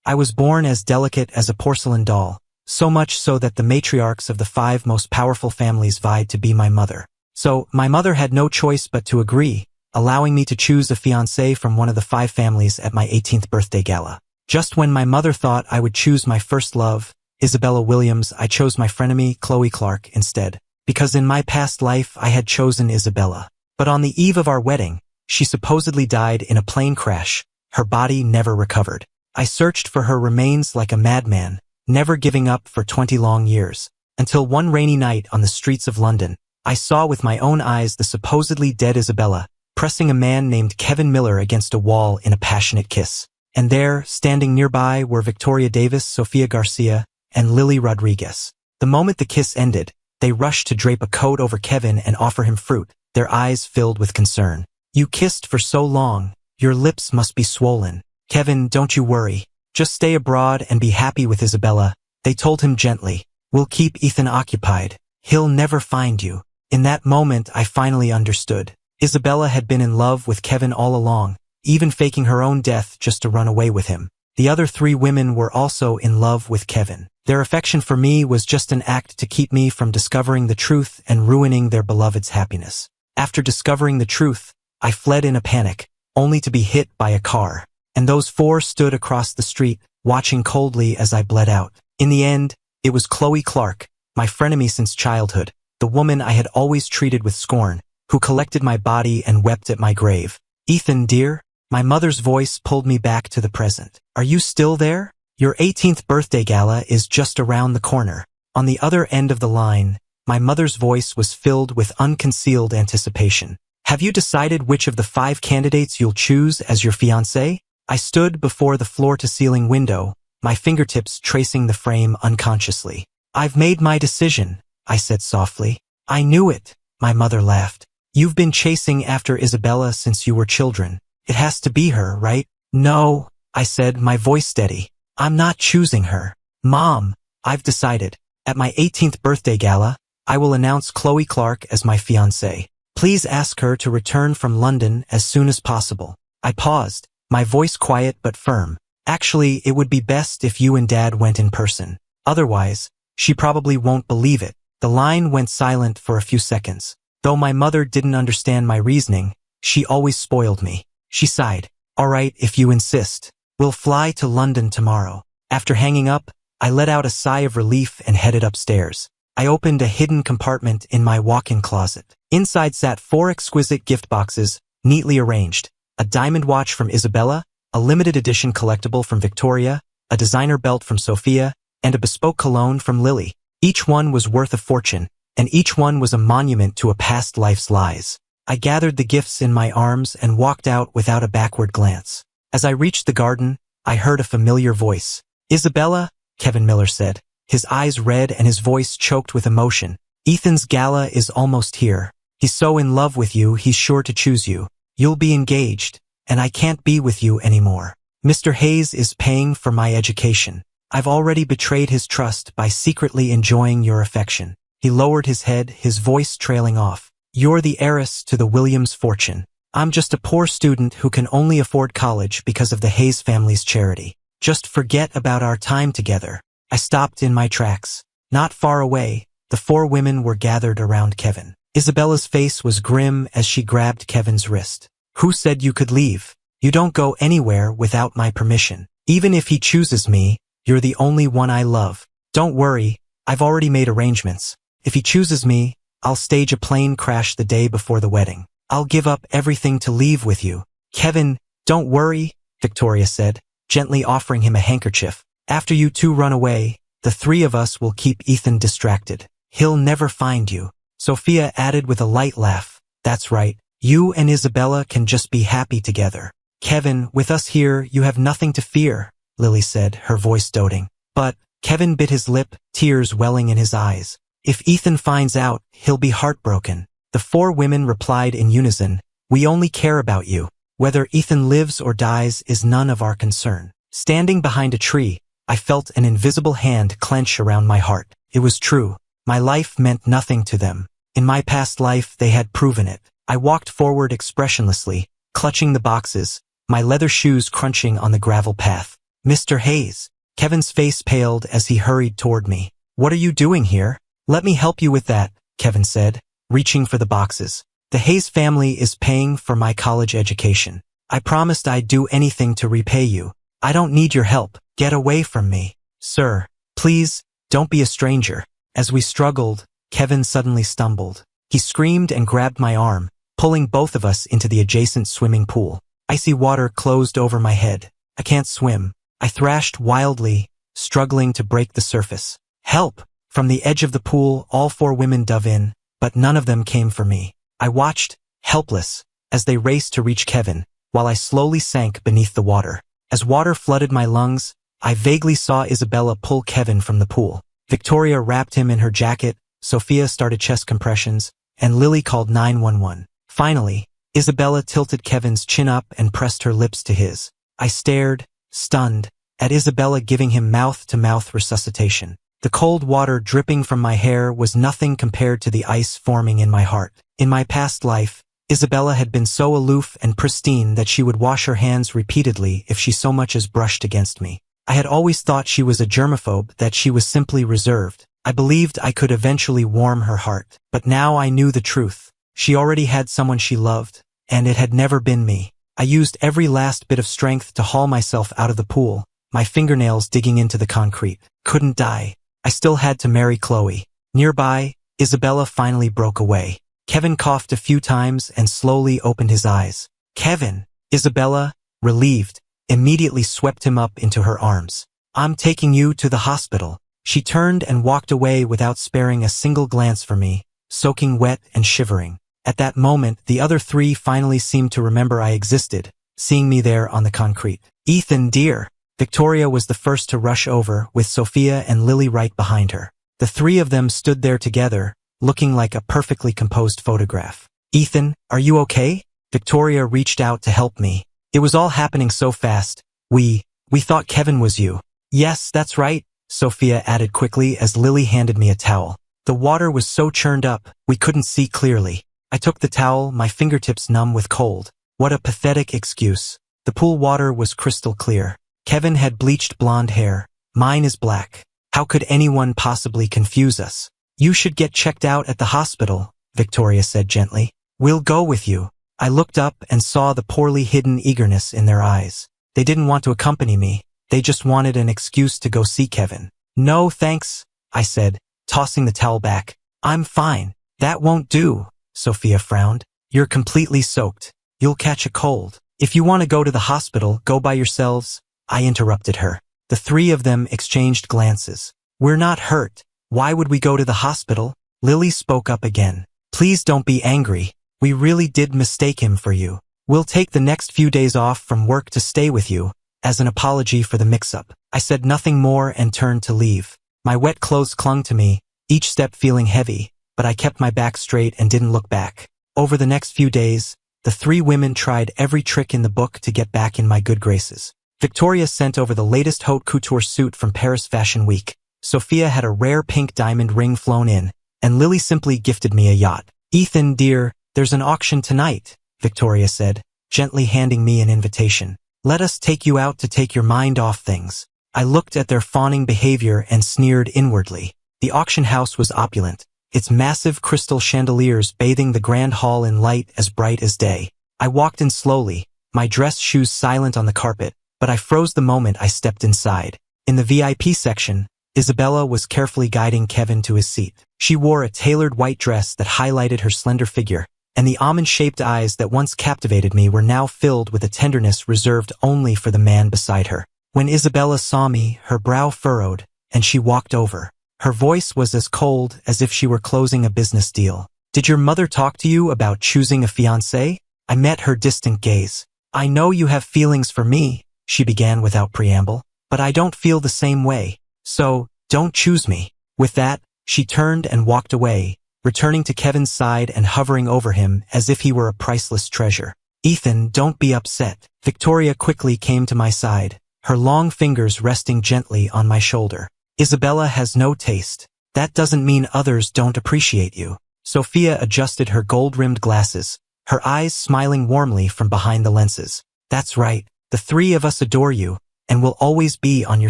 I was born as delicate as a porcelain doll, so much so that the matriarchs of the 5 most powerful families vied to be my mother. So, my mother had no choice but to agree, allowing me to choose a fiancé from one of the 5 families at my 18th birthday gala. Just when my mother thought I would choose my first love, Isabella Williams, I chose my frenemy, Chloe Clark, instead. Because in my past life I had chosen Isabella. But on the eve of our wedding, she supposedly died in a plane crash. Her body never recovered. I searched for her remains like a madman, never giving up for 20 long years, until one rainy night on the streets of London, I saw with my own eyes the supposedly dead Isabella, pressing a man named Kevin Miller against a wall in a passionate kiss. And there, standing nearby, were Victoria Davis, Sofia Garcia, and Lily Rodriguez. The moment the kiss ended, they rushed to drape a coat over Kevin and offer him fruit, their eyes filled with concern. "You kissed for so long, your lips must be swollen. Kevin, don't you worry. Just stay abroad and be happy with Isabella," they told him gently. "We'll keep Ethan occupied. He'll never find you." In that moment, I finally understood. Isabella had been in love with Kevin all along, even faking her own death just to run away with him. The other 3 women were also in love with Kevin. Their affection for me was just an act to keep me from discovering the truth and ruining their beloved's happiness. After discovering the truth, I fled in a panic, only to be hit by a car. And those 4 stood across the street, watching coldly as I bled out. In the end, it was Chloe Clark, my frenemy since childhood, the woman I had always treated with scorn, who collected my body and wept at my grave. "Ethan, dear," my mother's voice pulled me back to the present. "Are you still there? Your 18th birthday gala is just around the corner." On the other end of the line, my mother's voice was filled with unconcealed anticipation. "Have you decided which of the 5 candidates you'll choose as your fiancé?" I stood before the floor-to-ceiling window, my fingertips tracing the frame unconsciously. "I've made my decision," I said softly. "I knew it," my mother laughed. "You've been chasing after Isabella since you were children. It has to be her, right?" "No," I said, my voice steady. "I'm not choosing her. Mom, I've decided. At my 18th birthday gala, I will announce Chloe Clark as my fiancé. Please ask her to return from London as soon as possible." I paused, my voice quiet but firm. "Actually, it would be best if you and Dad went in person. Otherwise, she probably won't believe it." The line went silent for a few seconds. Though my mother didn't understand my reasoning, she always spoiled me. She sighed. "All right, if you insist. We'll fly to London tomorrow." After hanging up, I let out a sigh of relief and headed upstairs. I opened a hidden compartment in my walk-in closet. Inside sat 4 exquisite gift boxes, neatly arranged. A diamond watch from Isabella, a limited edition collectible from Victoria, a designer belt from Sophia, and a bespoke cologne from Lily. Each one was worth a fortune, and each one was a monument to a past life's lies. I gathered the gifts in my arms and walked out without a backward glance. As I reached the garden, I heard a familiar voice. "Isabella," Kevin Miller said, his eyes red and his voice choked with emotion. "Ethan's gala is almost here. He's so in love with you, he's sure to choose you. You'll be engaged, and I can't be with you anymore. Mr. Hayes is paying for my education. I've already betrayed his trust by secretly enjoying your affection." He lowered his head, his voice trailing off. "You're the heiress to the Williams fortune. I'm just a poor student who can only afford college because of the Hayes family's charity. Just forget about our time together." I stopped in my tracks. Not far away, the 4 women were gathered around Kevin. Isabella's face was grim as she grabbed Kevin's wrist. "Who said you could leave? You don't go anywhere without my permission. Even if he chooses me, you're the only one I love. Don't worry, I've already made arrangements. If he chooses me, I'll stage a plane crash the day before the wedding. I'll give up everything to leave with you." "Kevin, don't worry," Victoria said, gently offering him a handkerchief. "After you 2 run away, the 3 of us will keep Ethan distracted. He'll never find you." Sophia added with a light laugh. "That's right. You and Isabella can just be happy together." "Kevin, with us here, you have nothing to fear," Lily said, her voice doting. But Kevin bit his lip, tears welling in his eyes. "If Ethan finds out, he'll be heartbroken." The 4 women replied in unison, "We only care about you. Whether Ethan lives or dies is none of our concern." Standing behind a tree, I felt an invisible hand clench around my heart. It was true. My life meant nothing to them. In my past life, they had proven it. I walked forward expressionlessly, clutching the boxes, my leather shoes crunching on the gravel path. Mr. Hayes. Kevin's face paled as he hurried toward me. What are you doing here? Let me help you with that, Kevin said, reaching for the boxes. The Hayes family is paying for my college education. I promised I'd do anything to repay you. I don't need your help. Get away from me. Sir, please, don't be a stranger. As we struggled, Kevin suddenly stumbled. He screamed and grabbed my arm, pulling both of us into the adjacent swimming pool. Icy water closed over my head. I can't swim. I thrashed wildly, struggling to break the surface. Help! From the edge of the pool, all 4 women dove in, but none of them came for me. I watched, helpless, as they raced to reach Kevin, while I slowly sank beneath the water. As water flooded my lungs, I vaguely saw Isabella pull Kevin from the pool. Victoria wrapped him in her jacket, Sophia started chest compressions, and Lily called 911. Finally, Isabella tilted Kevin's chin up and pressed her lips to his. I stared, stunned, at Isabella giving him mouth-to-mouth resuscitation. The cold water dripping from my hair was nothing compared to the ice forming in my heart. In my past life, Isabella had been so aloof and pristine that she would wash her hands repeatedly if she so much as brushed against me. I had always thought she was a germaphobe, that she was simply reserved. I believed I could eventually warm her heart. But now I knew the truth. She already had someone she loved, and it had never been me. I used every last bit of strength to haul myself out of the pool, my fingernails digging into the concrete. Couldn't die. I still had to marry Chloe. Nearby, Isabella finally broke away. Kevin coughed a few times and slowly opened his eyes. Kevin! Isabella, relieved, immediately swept him up into her arms. I'm taking you to the hospital. She turned and walked away without sparing a single glance for me, soaking wet and shivering. At that moment, the other 3 finally seemed to remember I existed, seeing me there on the concrete. Ethan, dear! Victoria was the first to rush over, with Sophia and Lily right behind her. The 3 of them stood there together, looking like a perfectly composed photograph. Ethan, are you okay? Victoria reached out to help me. It was all happening so fast. We thought Kevin was you. Yes, that's right, Sophia added quickly as Lily handed me a towel. The water was so churned up, we couldn't see clearly. I took the towel, my fingertips numb with cold. What a pathetic excuse. The pool water was crystal clear. Kevin had bleached blonde hair. Mine is black. How could anyone possibly confuse us? You should get checked out at the hospital, Victoria said gently. We'll go with you. I looked up and saw the poorly hidden eagerness in their eyes. They didn't want to accompany me. They just wanted an excuse to go see Kevin. No, thanks, I said, tossing the towel back. I'm fine. That won't do, Sophia frowned. You're completely soaked. You'll catch a cold. If you want to go to the hospital, go by yourselves, I interrupted her. The 3 of them exchanged glances. We're not hurt. Why would we go to the hospital? Lily spoke up again. Please don't be angry. We really did mistake him for you. We'll take the next few days off from work to stay with you, as an apology for the mix-up. I said nothing more and turned to leave. My wet clothes clung to me, each step feeling heavy, but I kept my back straight and didn't look back. Over the next few days, the 3 women tried every trick in the book to get back in my good graces. Victoria sent over the latest haute couture suit from Paris Fashion Week. Sophia had a rare pink diamond ring flown in, and Lily simply gifted me a yacht. Ethan, dear, there's an auction tonight, Victoria said, gently handing me an invitation. Let us take you out to take your mind off things. I looked at their fawning behavior and sneered inwardly. The auction house was opulent, its massive crystal chandeliers bathing the grand hall in light as bright as day. I walked in slowly, my dress shoes silent on the carpet, but I froze the moment I stepped inside. In the VIP section, Isabella was carefully guiding Kevin to his seat. She wore a tailored white dress that highlighted her slender figure, and the almond-shaped eyes that once captivated me were now filled with a tenderness reserved only for the man beside her. When Isabella saw me, her brow furrowed, and she walked over. Her voice was as cold as if she were closing a business deal. Did your mother talk to you about choosing a fiancé? I met her distant gaze. I know you have feelings for me, she began without preamble, but I don't feel the same way. So, don't choose me. With that, she turned and walked away, returning to Kevin's side and hovering over him as if he were a priceless treasure. Ethan, don't be upset. Victoria quickly came to my side, her long fingers resting gently on my shoulder. Isabella has no taste. That doesn't mean others don't appreciate you. Sophia adjusted her gold-rimmed glasses, her eyes smiling warmly from behind the lenses. That's right. The 3 of us adore you. and will always be on your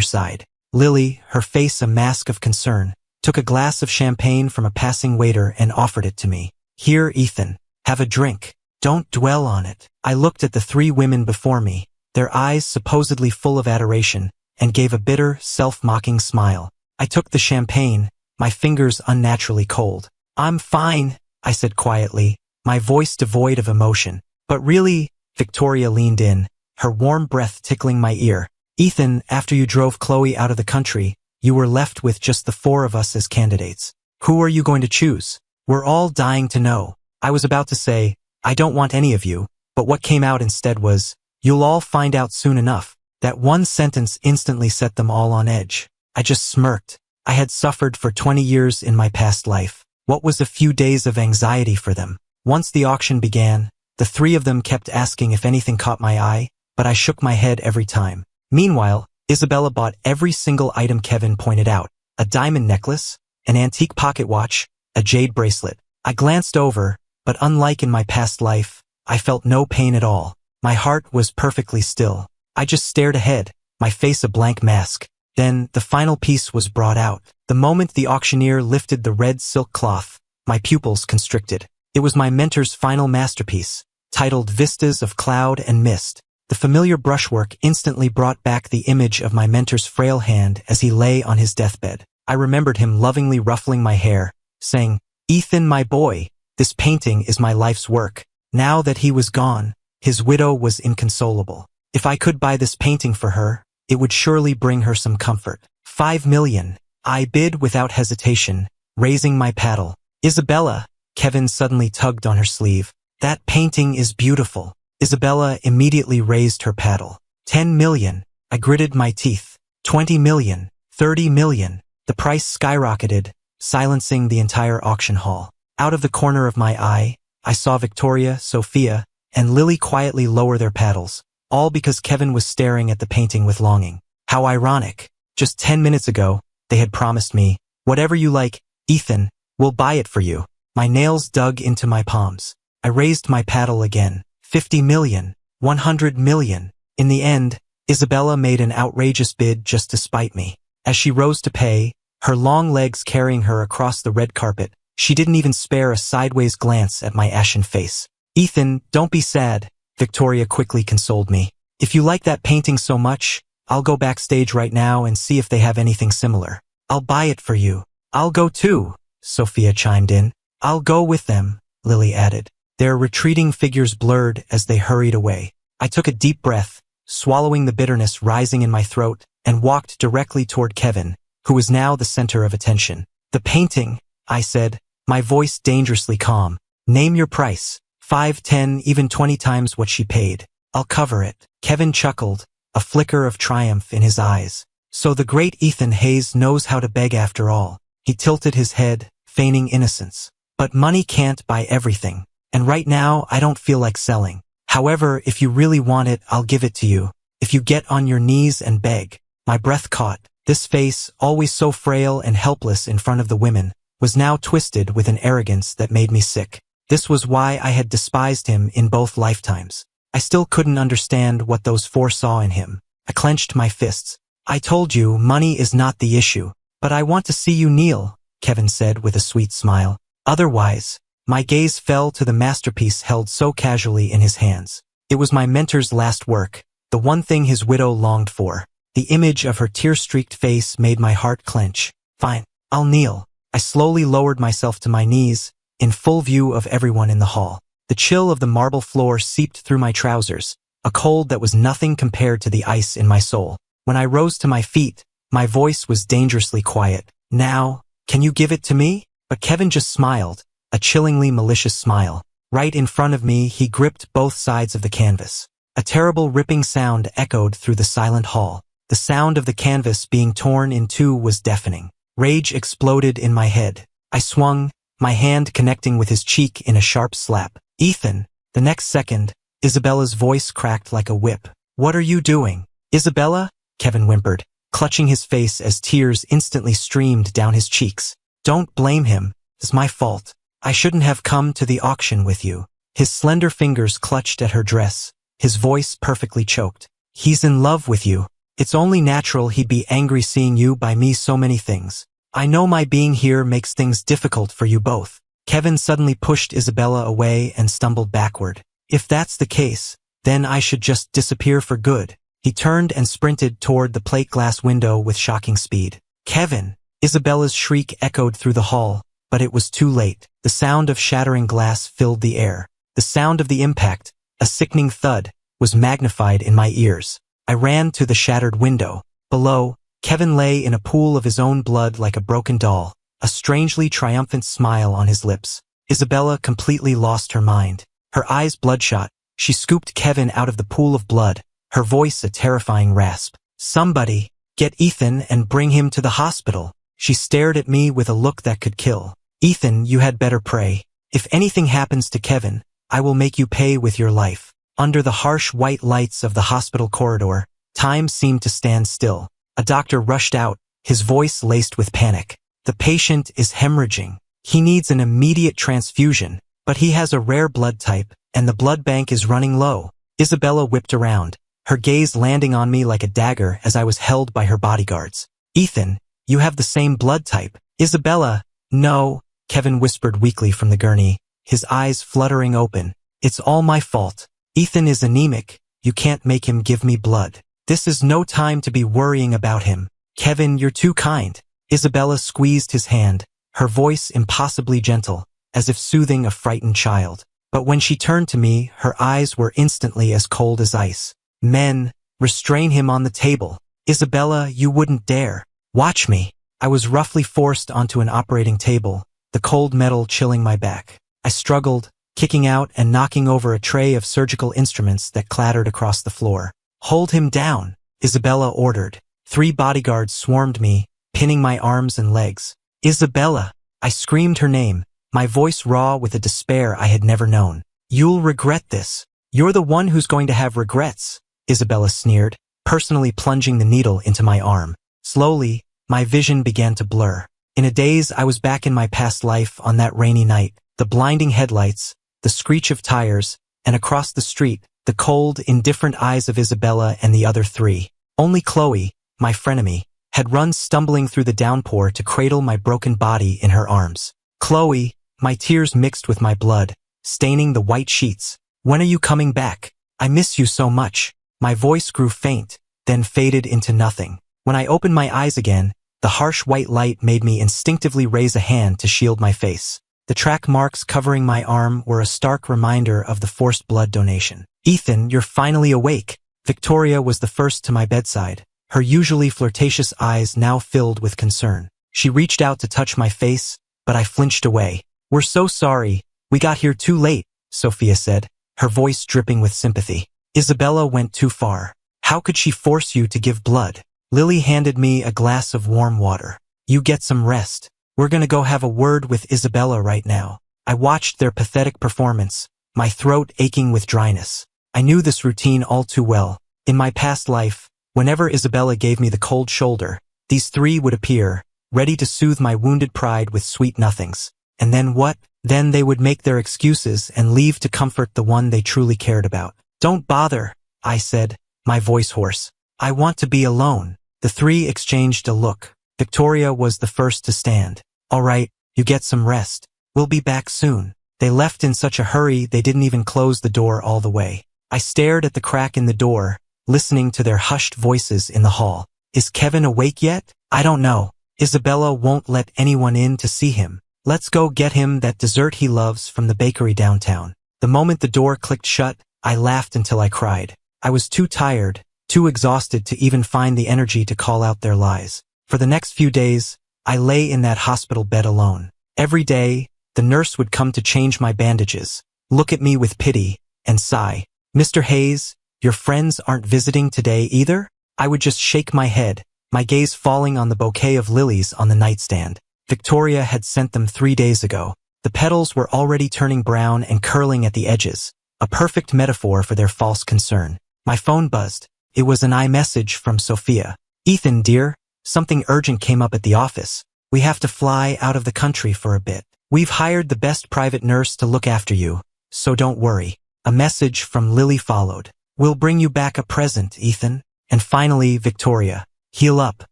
side. Lily, her face a mask of concern, took a glass of champagne from a passing waiter and offered it to me. Here, Ethan, have a drink. Don't dwell on it. I looked at the three women before me, their eyes supposedly full of adoration, and gave a bitter, self-mocking smile. I took the champagne, my fingers unnaturally cold. I'm fine, I said quietly, my voice devoid of emotion. But really, Victoria leaned in, her warm breath tickling my ear. Ethan, after you drove Chloe out of the country, you were left with just the four of us as candidates. Who are you going to choose? We're all dying to know. I was about to say, I don't want any of you, but what came out instead was, you'll all find out soon enough. That one sentence instantly set them all on edge. I just smirked. I had suffered for 20 years in my past life. What was a few days of anxiety for them? Once the auction began, the three of them kept asking if anything caught my eye, but I shook my head every time. Meanwhile, Isabella bought every single item Kevin pointed out. A diamond necklace, an antique pocket watch, a jade bracelet. I glanced over, but unlike in my past life, I felt no pain at all. My heart was perfectly still. I just stared ahead, my face a blank mask. Then, the final piece was brought out. The moment the auctioneer lifted the red silk cloth, my pupils constricted. It was my mentor's final masterpiece, titled Vistas of Cloud and Mist. The familiar brushwork instantly brought back the image of my mentor's frail hand as he lay on his deathbed. I remembered him lovingly ruffling my hair, saying, Ethan, my boy, this painting is my life's work. Now that he was gone, his widow was inconsolable. If I could buy this painting for her, it would surely bring her some comfort. 5 million, I bid without hesitation, raising my paddle. Isabella, Kevin suddenly tugged on her sleeve. That painting is beautiful. Isabella immediately raised her paddle. 10 million, I gritted my teeth. 20 million, 30 million. The price skyrocketed, silencing the entire auction hall. Out of the corner of my eye, I saw Victoria, Sophia, and Lily quietly lower their paddles, all because Kevin was staring at the painting with longing. How ironic. Just 10 minutes ago, they had promised me, whatever you like, Ethan, we'll buy it for you. My nails dug into my palms. I raised my paddle again. 50 million, 100 million. In the end, Isabella made an outrageous bid just to spite me. As she rose to pay, her long legs carrying her across the red carpet, she didn't even spare a sideways glance at my ashen face. Ethan, don't be sad, Victoria quickly consoled me. If you like that painting so much, I'll go backstage right now and see if they have anything similar. I'll buy it for you. I'll go too, Sophia chimed in. I'll go with them, Lily added. Their retreating figures blurred as they hurried away. I took a deep breath, swallowing the bitterness rising in my throat, and walked directly toward Kevin, who was now the center of attention. The painting, I said, my voice dangerously calm. Name your price. 5, 10, even 20 times what she paid. I'll cover it. Kevin chuckled, a flicker of triumph in his eyes. So the great Ethan Hayes knows how to beg after all. He tilted his head, feigning innocence. But money can't buy everything. And right now, I don't feel like selling. However, if you really want it, I'll give it to you. If you get on your knees and beg. My breath caught. This face, always so frail and helpless in front of the women, was now twisted with an arrogance that made me sick. This was why I had despised him in both lifetimes. I still couldn't understand what those four saw in him. I clenched my fists. I told you, money is not the issue. But I want to see you kneel, Kevin said with a sweet smile. Otherwise, my gaze fell to the masterpiece held so casually in his hands. It was my mentor's last work, the one thing his widow longed for. The image of her tear-streaked face made my heart clench. Fine, I'll kneel. I slowly lowered myself to my knees, in full view of everyone in the hall. The chill of the marble floor seeped through my trousers, a cold that was nothing compared to the ice in my soul. When I rose to my feet, my voice was dangerously quiet. Now, can you give it to me? But Kevin just smiled, a chillingly malicious smile. Right in front of me, he gripped both sides of the canvas. A terrible ripping sound echoed through the silent hall. The sound of the canvas being torn in two was deafening. Rage exploded in my head. I swung, my hand connecting with his cheek in a sharp slap. Ethan. The next second, Isabella's voice cracked like a whip. What are you doing? Isabella? Kevin whimpered, clutching his face as tears instantly streamed down his cheeks. Don't blame him. It's my fault. I shouldn't have come to the auction with you. His slender fingers clutched at her dress, his voice perfectly choked. He's in love with you. It's only natural he'd be angry seeing you buy me so many things. I know my being here makes things difficult for you both. Kevin suddenly pushed Isabella away and stumbled backward. If that's the case, then I should just disappear for good. He turned and sprinted toward the plate glass window with shocking speed. Kevin! Isabella's shriek echoed through the hall, but it was too late. The sound of shattering glass filled the air. The sound of the impact, a sickening thud, was magnified in my ears. I ran to the shattered window. Below, Kevin lay in a pool of his own blood like a broken doll, a strangely triumphant smile on his lips. Isabella completely lost her mind. Her eyes bloodshot, she scooped Kevin out of the pool of blood, her voice a terrifying rasp. Somebody, get Ethan and bring him to the hospital. She stared at me with a look that could kill. Ethan, you had better pray. If anything happens to Kevin, I will make you pay with your life. Under the harsh white lights of the hospital corridor, time seemed to stand still. A doctor rushed out, his voice laced with panic. The patient is hemorrhaging. He needs an immediate transfusion, but he has a rare blood type, and the blood bank is running low. Isabella whipped around, her gaze landing on me like a dagger as I was held by her bodyguards. Ethan, you have the same blood type. Isabella, no, Kevin whispered weakly from the gurney, his eyes fluttering open. It's all my fault. Ethan is anemic. You can't make him give me blood. This is no time to be worrying about him. Kevin, you're too kind. Isabella squeezed his hand, her voice impossibly gentle, as if soothing a frightened child. But when she turned to me, her eyes were instantly as cold as ice. Men, restrain him on the table. Isabella, you wouldn't dare. Watch me. I was roughly forced onto an operating table, the cold metal chilling my back. I struggled, kicking out and knocking over a tray of surgical instruments that clattered across the floor. Hold him down, Isabella ordered. 3 bodyguards swarmed me, pinning my arms and legs. Isabella! I screamed her name, my voice raw with a despair I had never known. You'll regret this. You're the one who's going to have regrets, Isabella sneered, personally plunging the needle into my arm. Slowly, my vision began to blur. In a daze, I was back in my past life on that rainy night. The blinding headlights, the screech of tires, and across the street, the cold, indifferent eyes of Isabella and the other 3. Only Chloe, my frenemy, had run stumbling through the downpour to cradle my broken body in her arms. Chloe, my tears mixed with my blood, staining the white sheets. When are you coming back? I miss you so much. My voice grew faint, then faded into nothing. When I opened my eyes again, the harsh white light made me instinctively raise a hand to shield my face. The track marks covering my arm were a stark reminder of the forced blood donation. Ethan, you're finally awake. Victoria was the first to my bedside, her usually flirtatious eyes now filled with concern. She reached out to touch my face, but I flinched away. We're so sorry. We got here too late, Sophia said, her voice dripping with sympathy. Isabella went too far. How could she force you to give blood? Lily handed me a glass of warm water. You get some rest. We're gonna go have a word with Isabella right now. I watched their pathetic performance, my throat aching with dryness. I knew this routine all too well. In my past life, whenever Isabella gave me the cold shoulder, these 3 would appear, ready to soothe my wounded pride with sweet nothings. And then what? Then they would make their excuses and leave to comfort the one they truly cared about. Don't bother, I said, my voice hoarse. I want to be alone. The 3 exchanged a look. Victoria was the first to stand. All right, you get some rest. We'll be back soon. They left in such a hurry they didn't even close the door all the way. I stared at the crack in the door, listening to their hushed voices in the hall. Is Kevin awake yet? I don't know. Isabella won't let anyone in to see him. Let's go get him that dessert he loves from the bakery downtown. The moment the door clicked shut, I laughed until I cried. I was too tired, too exhausted to even find the energy to call out their lies. For the next few days, I lay in that hospital bed alone. Every day, the nurse would come to change my bandages, look at me with pity, and sigh. Mr. Hayes, your friends aren't visiting today either? I would just shake my head, my gaze falling on the bouquet of lilies on the nightstand. Victoria had sent them 3 days ago. The petals were already turning brown and curling at the edges, a perfect metaphor for their false concern. My phone buzzed. It was an iMessage from Sophia. Ethan, dear, something urgent came up at the office. We have to fly out of the country for a bit. We've hired the best private nurse to look after you, so don't worry. A message from Lily followed. We'll bring you back a present, Ethan. And finally, Victoria. Heal up.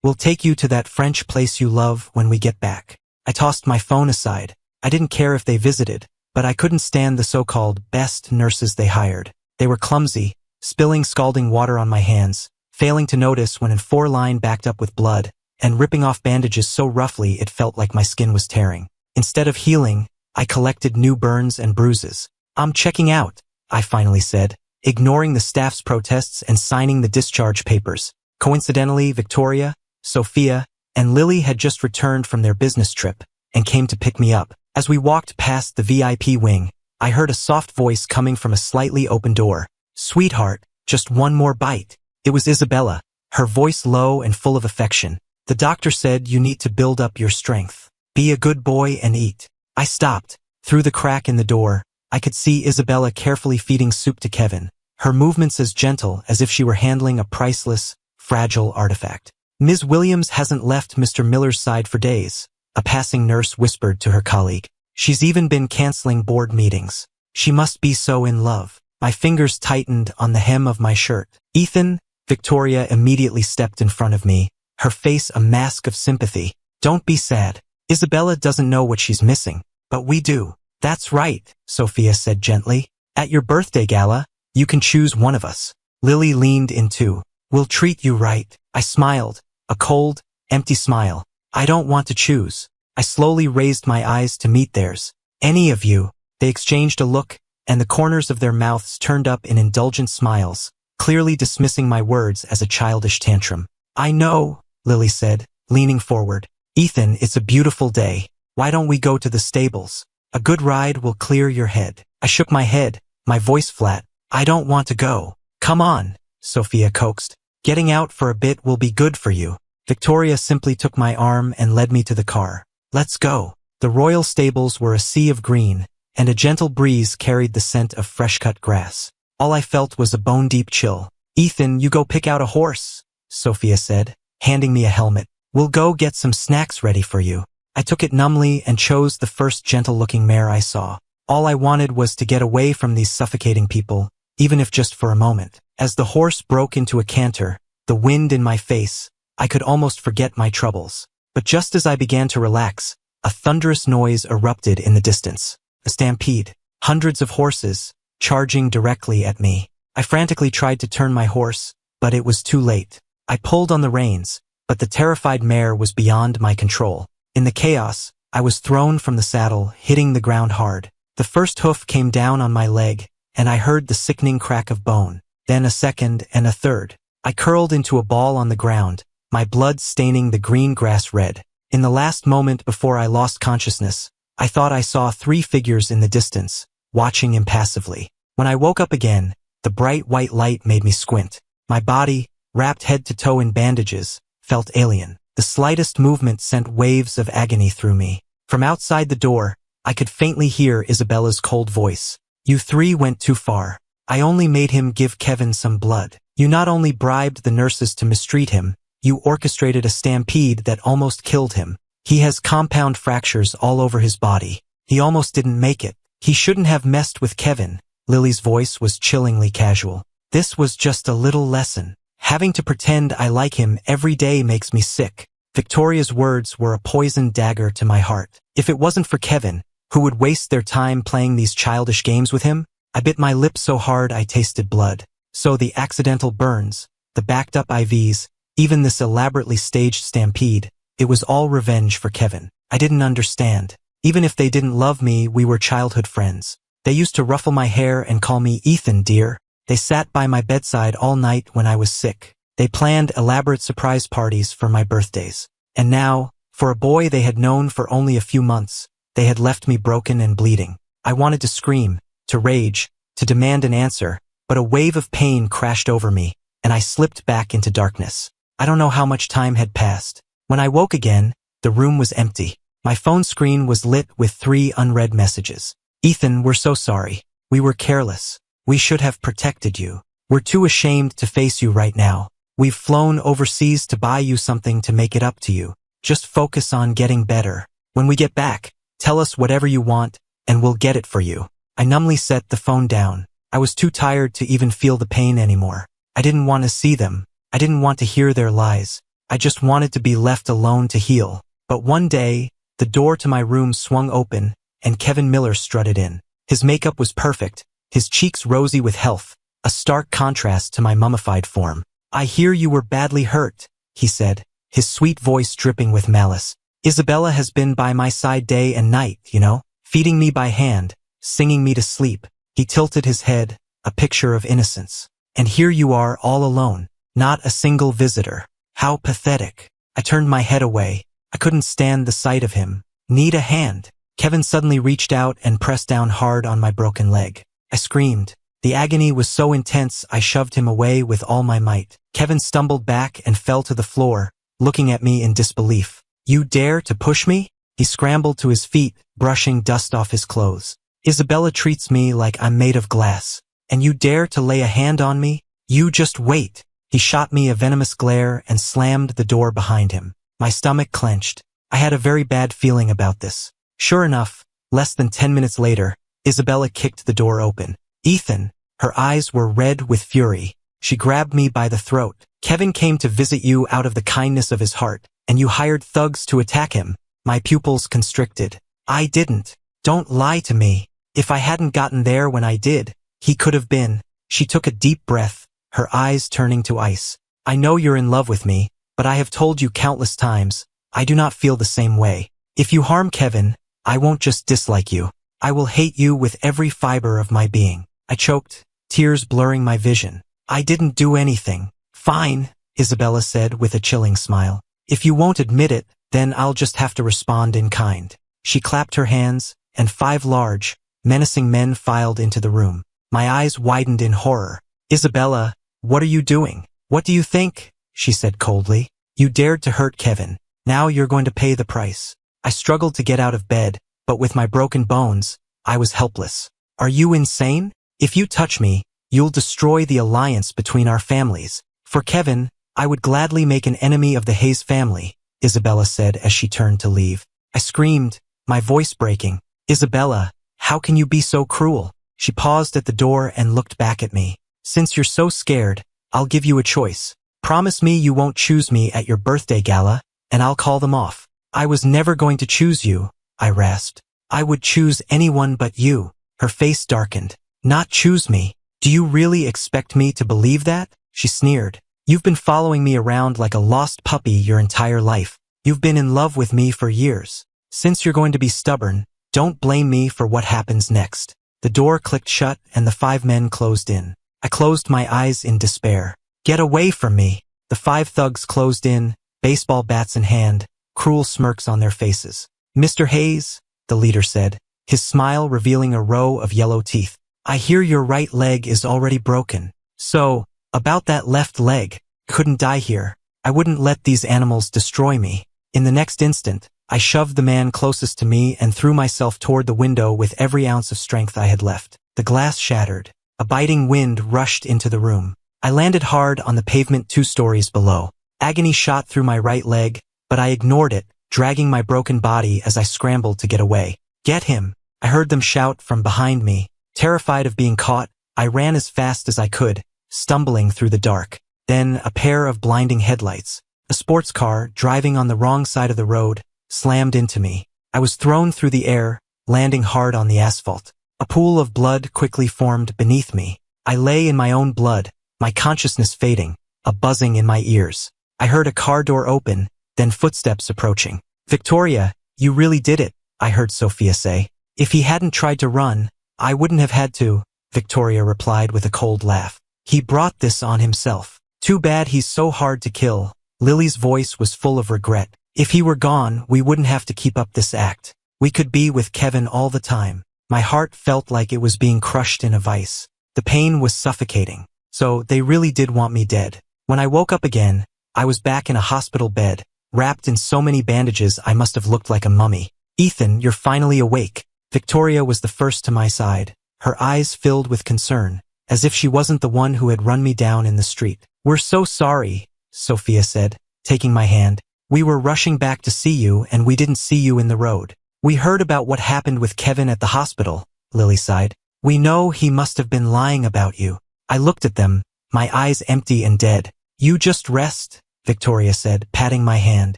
We'll take you to that French place you love when we get back. I tossed my phone aside. I didn't care if they visited, but I couldn't stand the so-called best nurses they hired. They were clumsy, spilling scalding water on my hands, failing to notice when a 4-line backed up with blood, and ripping off bandages so roughly it felt like my skin was tearing. Instead of healing, I collected new burns and bruises. I'm checking out, I finally said, ignoring the staff's protests and signing the discharge papers. Coincidentally, Victoria, Sophia, and Lily had just returned from their business trip and came to pick me up. As we walked past the VIP wing, I heard a soft voice coming from a slightly open door. "Sweetheart, just one more bite." It was Isabella, her voice low and full of affection. "The doctor said you need to build up your strength. Be a good boy and eat." I stopped. Through the crack in the door, I could see Isabella carefully feeding soup to Kevin, her movements as gentle as if she were handling a priceless, fragile artifact. "Ms. Williams hasn't left Mr. Miller's side for days," a passing nurse whispered to her colleague. "She's even been canceling board meetings. She must be so in love." My fingers tightened on the hem of my shirt. "Ethan," Victoria immediately stepped in front of me, her face a mask of sympathy. "Don't be sad. Isabella doesn't know what she's missing, but we do." "That's right," Sophia said gently. "At your birthday gala, you can choose one of us." Lily leaned in too. "We'll treat you right." I smiled, a cold, empty smile. "I don't want to choose." I slowly raised my eyes to meet theirs. "Any of you." They exchanged a look, and the corners of their mouths turned up in indulgent smiles, clearly dismissing my words as a childish tantrum. "I know," Lily said, leaning forward. "Ethan, it's a beautiful day. Why don't we go to the stables? A good ride will clear your head." I shook my head, my voice flat. "I don't want to go." "Come on," Sophia coaxed. "Getting out for a bit will be good for you." Victoria simply took my arm and led me to the car. "Let's go." The royal stables were a sea of green, and a gentle breeze carried the scent of fresh-cut grass. All I felt was a bone-deep chill. "Ethan, you go pick out a horse," Sophia said, handing me a helmet. "We'll go get some snacks ready for you." I took it numbly and chose the first gentle-looking mare I saw. All I wanted was to get away from these suffocating people, even if just for a moment. As the horse broke into a canter, the wind in my face, I could almost forget my troubles. But just as I began to relax, a thunderous noise erupted in the distance. A stampede. Hundreds of horses, charging directly at me. I frantically tried to turn my horse, but it was too late. I pulled on the reins, but the terrified mare was beyond my control. In the chaos, I was thrown from the saddle, hitting the ground hard. The first hoof came down on my leg, and I heard the sickening crack of bone. Then a second and a third. I curled into a ball on the ground, my blood staining the green grass red. In the last moment before I lost consciousness, I thought I saw 3 figures in the distance, watching impassively. When I woke up again, the bright white light made me squint. My body, wrapped head to toe in bandages, felt alien. The slightest movement sent waves of agony through me. From outside the door, I could faintly hear Isabella's cold voice. "You 3 went too far. I only made him give Kevin some blood. You not only bribed the nurses to mistreat him, you orchestrated a stampede that almost killed him. He has compound fractures all over his body. He almost didn't make it. He shouldn't have messed with Kevin." Lily's voice was chillingly casual. "This was just a little lesson. Having to pretend I like him every day makes me sick." Victoria's words were a poisoned dagger to my heart. If it wasn't for Kevin, who would waste their time playing these childish games with him? I bit my lip so hard I tasted blood. So the accidental burns, the backed up IVs, even this elaborately staged stampede, it was all revenge for Kevin. I didn't understand. Even if they didn't love me, we were childhood friends. They used to ruffle my hair and call me Ethan, dear. They sat by my bedside all night when I was sick. They planned elaborate surprise parties for my birthdays. And now, for a boy they had known for only a few months, they had left me broken and bleeding. I wanted to scream, to rage, to demand an answer, but a wave of pain crashed over me, and I slipped back into darkness. I don't know how much time had passed. When I woke again, the room was empty. My phone screen was lit with 3 unread messages. "Ethan, we're so sorry. We were careless. We should have protected you. We're too ashamed to face you right now. We've flown overseas to buy you something to make it up to you. Just focus on getting better. When we get back, tell us whatever you want, and we'll get it for you." I numbly set the phone down. I was too tired to even feel the pain anymore. I didn't want to see them. I didn't want to hear their lies. I just wanted to be left alone to heal. But one day, the door to my room swung open, and Kevin Miller strutted in. His makeup was perfect, his cheeks rosy with health, a stark contrast to my mummified form. "I hear you were badly hurt," he said, his sweet voice dripping with malice. "Isabella has been by my side day and night, you know, feeding me by hand, singing me to sleep." He tilted his head, a picture of innocence. "And here you are all alone, not a single visitor. How pathetic." I turned my head away. I couldn't stand the sight of him. "Need a hand?" Kevin suddenly reached out and pressed down hard on my broken leg. I screamed. The agony was so intense I shoved him away with all my might. Kevin stumbled back and fell to the floor, looking at me in disbelief. "You dare to push me?" He scrambled to his feet, brushing dust off his clothes. "Isabella treats me like I'm made of glass. And you dare to lay a hand on me? You just wait." He shot me a venomous glare and slammed the door behind him. My stomach clenched. I had a very bad feeling about this. Sure enough, less than 10 minutes later, Isabella kicked the door open. "Ethan." Her eyes were red with fury. She grabbed me by the throat. "Kevin came to visit you out of the kindness of his heart, and you hired thugs to attack him." My pupils constricted. "I didn't. Don't lie to me. If I hadn't gotten there when I did, he could have been." She took a deep breath, her eyes turning to ice. "I know you're in love with me, but I have told you countless times, I do not feel the same way. If you harm Kevin, I won't just dislike you. I will hate you with every fiber of my being." I choked, tears blurring my vision. "I didn't do anything." "Fine," Isabella said with a chilling smile. "If you won't admit it, then I'll just have to respond in kind." She clapped her hands, and 5 large, menacing men filed into the room. My eyes widened in horror. "Isabella, what are you doing?" "What do you think?" she said coldly. "You dared to hurt Kevin. Now you're going to pay the price." I struggled to get out of bed, but with my broken bones, I was helpless. "Are you insane? If you touch me, you'll destroy the alliance between our families. For Kevin, I would gladly make an enemy of the Hayes family," Isabella said as she turned to leave. I screamed, my voice breaking. "Isabella, how can you be so cruel?" She paused at the door and looked back at me. "Since you're so scared, I'll give you a choice. Promise me you won't choose me at your birthday gala, and I'll call them off." "I was never going to choose you," I rasped. "I would choose anyone but you." Her face darkened. "Not choose me? Do you really expect me to believe that?" She sneered. "You've been following me around like a lost puppy your entire life. You've been in love with me for years. Since you're going to be stubborn, don't blame me for what happens next." The door clicked shut and the 5 men closed in. I closed my eyes in despair. "Get away from me!" The 5 thugs closed in, baseball bats in hand, cruel smirks on their faces. "Mr. Hayes," the leader said, his smile revealing a row of yellow teeth. "I hear your right leg is already broken. So, about that left leg, couldn't die here. I wouldn't let these animals destroy me." In the next instant, I shoved the man closest to me and threw myself toward the window with every ounce of strength I had left. The glass shattered. A biting wind rushed into the room. I landed hard on the pavement 2 stories below. Agony shot through my right leg, but I ignored it, dragging my broken body as I scrambled to get away. "Get him!" I heard them shout from behind me. Terrified of being caught, I ran as fast as I could, stumbling through the dark. Then a pair of blinding headlights. A sports car, driving on the wrong side of the road, slammed into me. I was thrown through the air, landing hard on the asphalt. A pool of blood quickly formed beneath me. I lay in my own blood, my consciousness fading, a buzzing in my ears. I heard a car door open, then footsteps approaching. "Victoria, you really did it," I heard Sophia say. "If he hadn't tried to run, I wouldn't have had to," Victoria replied with a cold laugh. "He brought this on himself. Too bad he's so hard to kill." Lily's voice was full of regret. "If he were gone, we wouldn't have to keep up this act. We could be with Kevin all the time." My heart felt like it was being crushed in a vice. The pain was suffocating. So they really did want me dead. When I woke up again, I was back in a hospital bed, wrapped in so many bandages I must have looked like a mummy. "Ethan, you're finally awake." Victoria was the first to my side, her eyes filled with concern, as if she wasn't the one who had run me down in the street. "We're so sorry," Sophia said, taking my hand. "We were rushing back to see you and we didn't see you in the road." "We heard about what happened with Kevin at the hospital," Lily sighed. "We know he must have been lying about you." I looked at them, my eyes empty and dead. You just rest, Victoria said, patting my hand.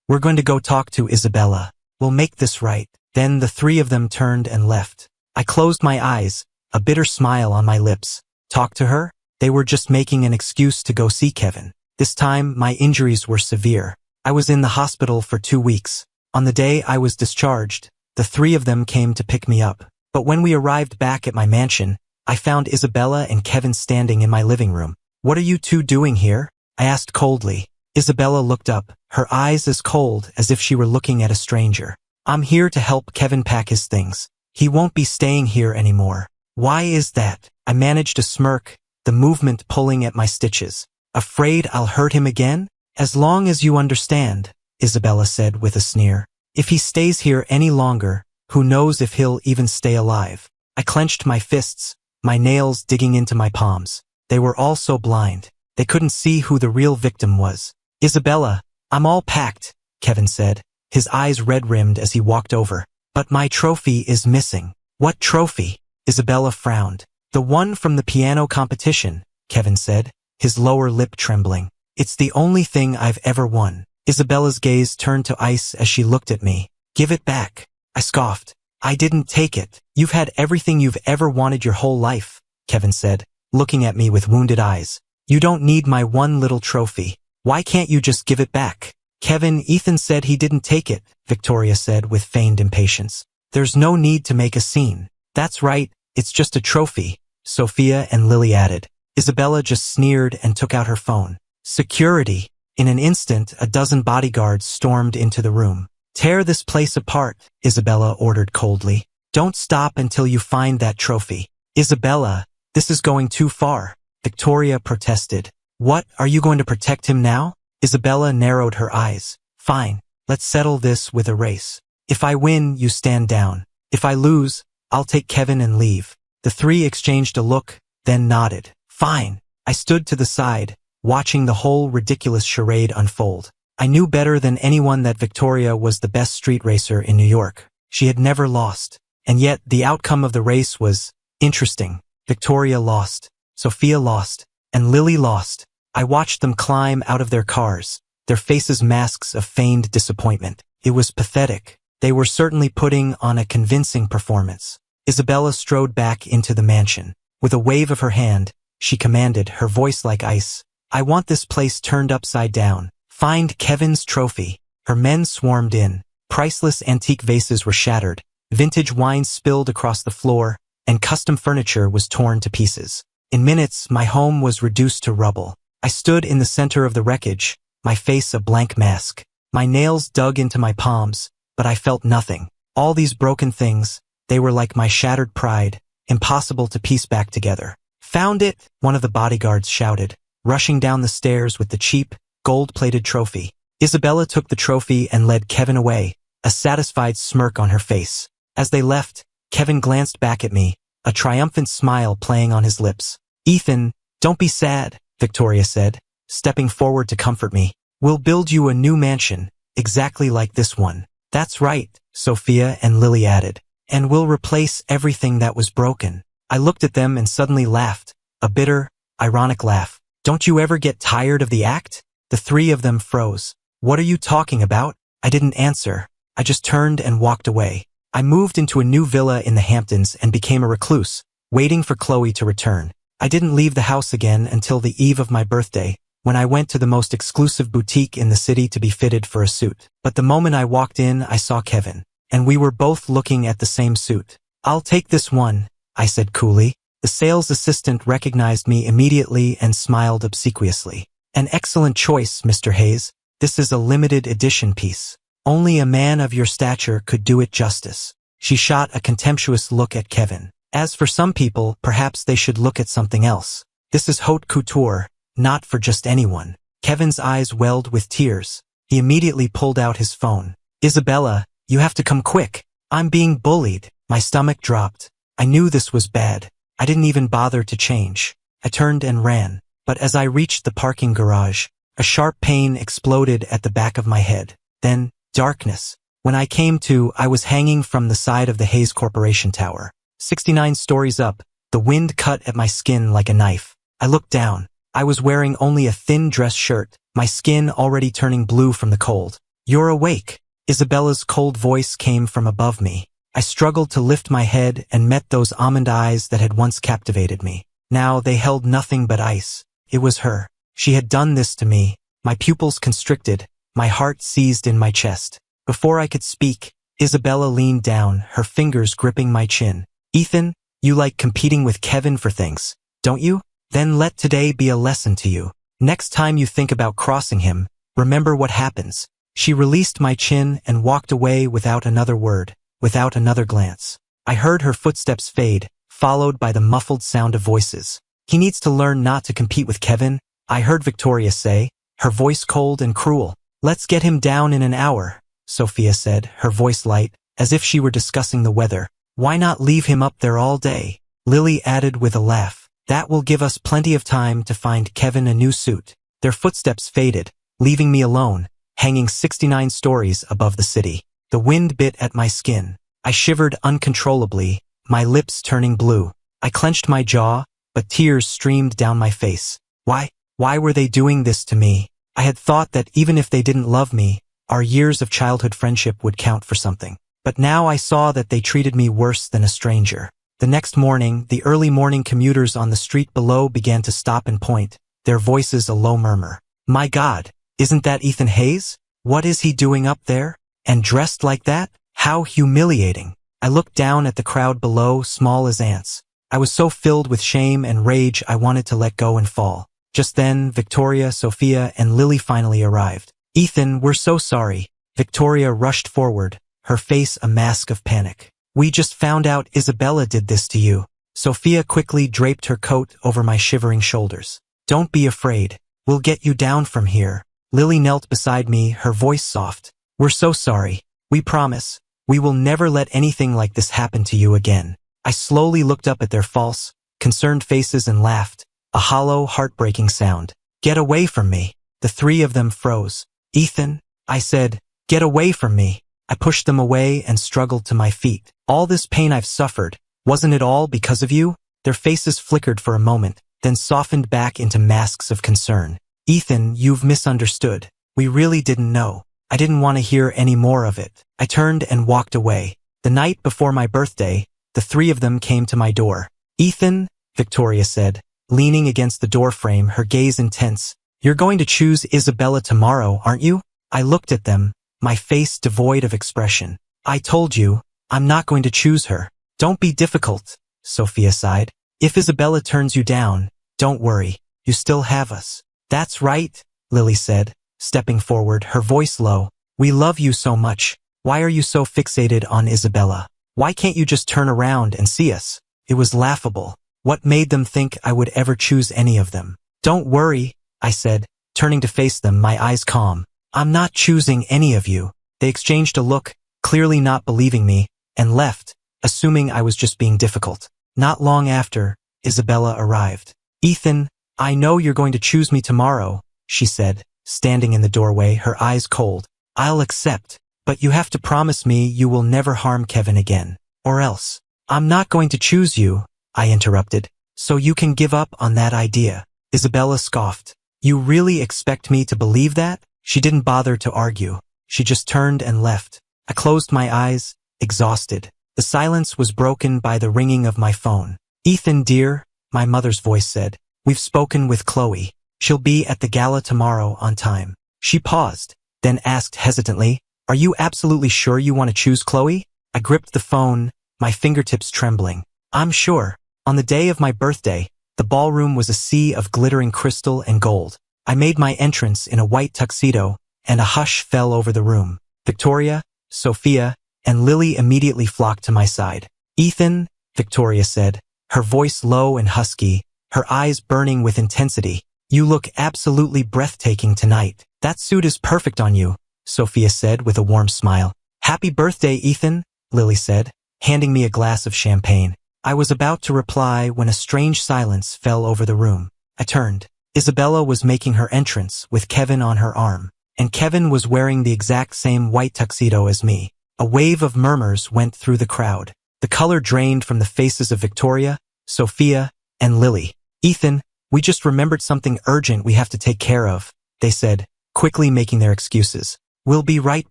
We're going to go talk to Isabella. We'll make this right. Then the three of them turned and left. I closed my eyes, a bitter smile on my lips. Talk to her? They were just making an excuse to go see Kevin. This time, my injuries were severe. I was in the hospital for 2 weeks. On the day I was discharged, the three of them came to pick me up. But when we arrived back at my mansion, I found Isabella and Kevin standing in my living room. What are you two doing here? I asked coldly. Isabella looked up, her eyes as cold as if she were looking at a stranger. I'm here to help Kevin pack his things. He won't be staying here anymore. Why is that? I managed a smirk, the movement pulling at my stitches. Afraid I'll hurt him again? As long as you understand, Isabella said with a sneer. If he stays here any longer, who knows if he'll even stay alive? I clenched my fists, my nails digging into my palms. They were all so blind. They couldn't see who the real victim was. Isabella, I'm all packed, Kevin said, his eyes red-rimmed as he walked over. But my trophy is missing. What trophy? Isabella frowned. The one from the piano competition, Kevin said, his lower lip trembling. It's the only thing I've ever won. Isabella's gaze turned to ice as she looked at me. Give it back. I scoffed. I didn't take it. You've had everything you've ever wanted your whole life, Kevin said, looking at me with wounded eyes. You don't need my one little trophy. Why can't you just give it back? Ethan said he didn't take it, Victoria said with feigned impatience. There's no need to make a scene. That's right, it's just a trophy, Sophia and Lily added. Isabella just sneered and took out her phone. Security. In an instant, a dozen bodyguards stormed into the room. Tear this place apart, Isabella ordered coldly. Don't stop until you find that trophy. Isabella, this is going too far, Victoria protested. What, are you going to protect him now? Isabella narrowed her eyes. Fine, let's settle this with a race. If I win, you stand down. If I lose, I'll take Kevin and leave. The three exchanged a look, then nodded. Fine. I stood to the side, watching the whole ridiculous charade unfold. I knew better than anyone that Victoria was the best street racer in New York. She had never lost. And yet, the outcome of the race was interesting. Victoria lost. Sophia lost. And Lily lost. I watched them climb out of their cars, their faces masks of feigned disappointment. It was pathetic. They were certainly putting on a convincing performance. Isabella strode back into the mansion. With a wave of her hand, she commanded, her voice like ice. I want this place turned upside down. Find Kevin's trophy. Her men swarmed in. Priceless antique vases were shattered. Vintage wines spilled across the floor, and custom furniture was torn to pieces. In minutes, my home was reduced to rubble. I stood in the center of the wreckage, my face a blank mask. My nails dug into my palms, but I felt nothing. All these broken things, they were like my shattered pride, impossible to piece back together. Found it, one of the bodyguards shouted, rushing down the stairs with the cheap, gold-plated trophy. Isabella took the trophy and led Kevin away, a satisfied smirk on her face. As they left, Kevin glanced back at me, a triumphant smile playing on his lips. Ethan, don't be sad, Victoria said, stepping forward to comfort me. We'll build you a new mansion, exactly like this one. That's right, Sophia and Lily added. And we'll replace everything that was broken. I looked at them and suddenly laughed, a bitter, ironic laugh. Don't you ever get tired of the act? The three of them froze. What are you talking about? I didn't answer. I just turned and walked away. I moved into a new villa in the Hamptons and became a recluse, waiting for Chloe to return. I didn't leave the house again until the eve of my birthday, when I went to the most exclusive boutique in the city to be fitted for a suit. But the moment I walked in, I saw Kevin, and we were both looking at the same suit. I'll take this one, I said coolly. The sales assistant recognized me immediately and smiled obsequiously. An excellent choice, Mr. Hayes. This is a limited edition piece. Only a man of your stature could do it justice. She shot a contemptuous look at Kevin. As for some people, perhaps they should look at something else. This is haute couture, not for just anyone. Kevin's eyes welled with tears. He immediately pulled out his phone. Isabella, you have to come quick. I'm being bullied. My stomach dropped. I knew this was bad. I didn't even bother to change. I turned and ran. But as I reached the parking garage, a sharp pain exploded at the back of my head. Then, darkness. When I came to, I was hanging from the side of the Hayes Corporation Tower. 69 stories up, the wind cut at my skin like a knife. I looked down. I was wearing only a thin dress shirt, my skin already turning blue from the cold. "You're awake." Isabella's cold voice came from above me. I struggled to lift my head and met those almond eyes that had once captivated me. Now they held nothing but ice. It was her. She had done this to me. My pupils constricted, my heart seized in my chest. Before I could speak, Isabella leaned down, her fingers gripping my chin. "Ethan, you like competing with Kevin for things, don't you? Then let today be a lesson to you. Next time you think about crossing him, remember what happens." She released my chin and walked away without another word, without another glance. I heard her footsteps fade, followed by the muffled sound of voices. "He needs to learn not to compete with Kevin," I heard Victoria say, her voice cold and cruel. "Let's get him down in an hour," Sophia said, her voice light, as if she were discussing the weather. "Why not leave him up there all day?" Lily added with a laugh. "That will give us plenty of time to find Kevin a new suit." Their footsteps faded, leaving me alone, hanging 69 stories above the city. The wind bit at my skin. I shivered uncontrollably, my lips turning blue. I clenched my jaw, but tears streamed down my face. Why were they doing this to me? I had thought that even if they didn't love me, our years of childhood friendship would count for something. But now I saw that they treated me worse than a stranger. The next morning, the early morning commuters on the street below began to stop and point, their voices a low murmur. "My God, isn't that Ethan Hayes? What is he doing up there? And dressed like that? How humiliating." I looked down at the crowd below, small as ants. I was so filled with shame and rage I wanted to let go and fall. Just then, Victoria, Sophia, and Lily finally arrived. "Ethan, we're so sorry." Victoria rushed forward, her face a mask of panic. "We just found out Isabella did this to you." Sophia quickly draped her coat over my shivering shoulders. "Don't be afraid. We'll get you down from here." Lily knelt beside me, her voice soft. "We're so sorry. We promise. We will never let anything like this happen to you again." I slowly looked up at their false, concerned faces and laughed, a hollow, heartbreaking sound. "Get away from me." The three of them froze. "Ethan," I said, "get away from me." I pushed them away and struggled to my feet. "All this pain I've suffered, wasn't it all because of you?" Their faces flickered for a moment, then softened back into masks of concern. "Ethan, you've misunderstood. We really didn't know." I didn't want to hear any more of it. I turned and walked away. The night before my birthday, the three of them came to my door. "Ethan," Victoria said, leaning against the doorframe, her gaze intense, "you're going to choose Isabella tomorrow, aren't you?" I looked at them, my face devoid of expression. "I told you, I'm not going to choose her." "Don't be difficult," Sophia sighed. "If Isabella turns you down, don't worry, you still have us." "That's right," Lily said, stepping forward, her voice low. "We love you so much. Why are you so fixated on Isabella? Why can't you just turn around and see us?" It was laughable. What made them think I would ever choose any of them? "Don't worry," I said, turning to face them, my eyes calm. "I'm not choosing any of you." They exchanged a look, clearly not believing me, and left, assuming I was just being difficult. Not long after, Isabella arrived. "Ethan, I know you're going to choose me tomorrow," she said, standing in the doorway, her eyes cold. "I'll accept, but you have to promise me you will never harm Kevin again, or else." "I'm not going to choose you," I interrupted, "so you can give up on that idea." Isabella scoffed. "You really expect me to believe that?" She didn't bother to argue. She just turned and left. I closed my eyes, exhausted. The silence was broken by the ringing of my phone. "Ethan, dear," my mother's voice said, "we've spoken with Chloe. She'll be at the gala tomorrow on time." She paused, then asked hesitantly, "Are you absolutely sure you want to choose Chloe?" I gripped the phone, my fingertips trembling. "I'm sure." On the day of my birthday, the ballroom was a sea of glittering crystal and gold. I made my entrance in a white tuxedo, and a hush fell over the room. Victoria, Sophia, and Lily immediately flocked to my side. "Ethan," Victoria said, her voice low and husky, her eyes burning with intensity, "you look absolutely breathtaking tonight. That suit is perfect on you," Sophia said with a warm smile. "Happy birthday, Ethan," Lily said, handing me a glass of champagne. I was about to reply when a strange silence fell over the room. I turned. Isabella was making her entrance with Kevin on her arm, and Kevin was wearing the exact same white tuxedo as me. A wave of murmurs went through the crowd. The color drained from the faces of Victoria, Sophia, and Lily. "Ethan, We just remembered something urgent we have to take care of, they said, quickly making their excuses. We'll be right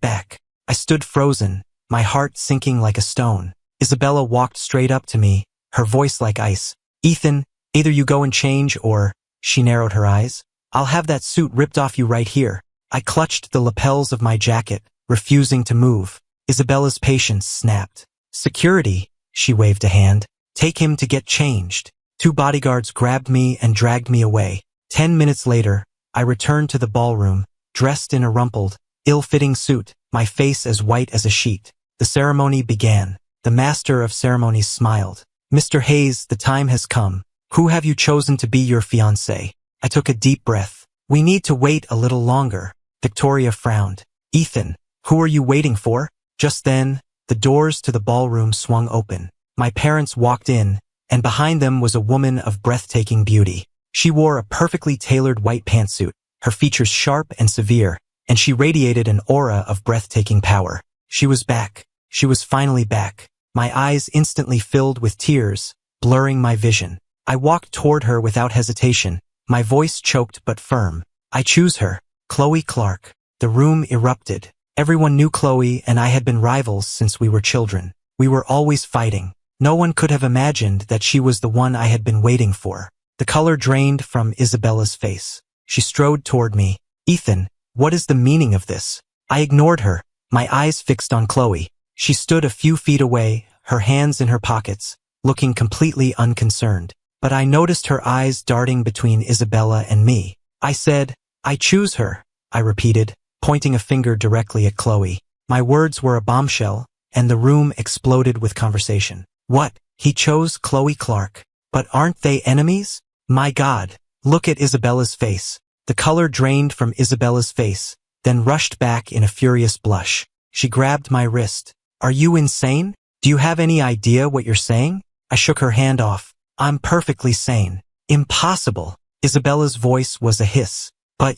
back. I stood frozen, my heart sinking like a stone. Isabella walked straight up to me, her voice like ice. Ethan, either you go and change or, she narrowed her eyes, I'll have that suit ripped off you right here. I clutched the lapels of my jacket, refusing to move. Isabella's patience snapped. Security, she waved a hand. Take him to get changed. 2 bodyguards grabbed me and dragged me away. 10 minutes later, I returned to the ballroom, dressed in a rumpled, ill-fitting suit, my face as white as a sheet. The ceremony began. The master of ceremonies smiled. Mr. Hayes, the time has come. Who have you chosen to be your fiancé? I took a deep breath. We need to wait a little longer. Victoria frowned. Ethan, who are you waiting for? Just then, the doors to the ballroom swung open. My parents walked in, and behind them was a woman of breathtaking beauty. She wore a perfectly tailored white pantsuit, her features sharp and severe, and she radiated an aura of breathtaking power. She was back. She was finally back. My eyes instantly filled with tears, blurring my vision. I walked toward her without hesitation, my voice choked but firm. I choose her, Chloe Clark. The room erupted. Everyone knew Chloe and I had been rivals since we were children. We were always fighting. No one could have imagined that she was the one I had been waiting for. The color drained from Isabella's face. She strode toward me. Ethan, what is the meaning of this? I ignored her, my eyes fixed on Chloe. She stood a few feet away, her hands in her pockets, looking completely unconcerned. But I noticed her eyes darting between Isabella and me. I said, I choose her, I repeated, pointing a finger directly at Chloe. My words were a bombshell, and the room exploded with conversation. What? He chose Chloe Clark. But aren't they enemies? My God, look at Isabella's face. The color drained from Isabella's face, then rushed back in a furious blush. She grabbed my wrist. Are you insane? Do you have any idea what you're saying? I shook her hand off. I'm perfectly sane. Impossible. Isabella's voice was a hiss. But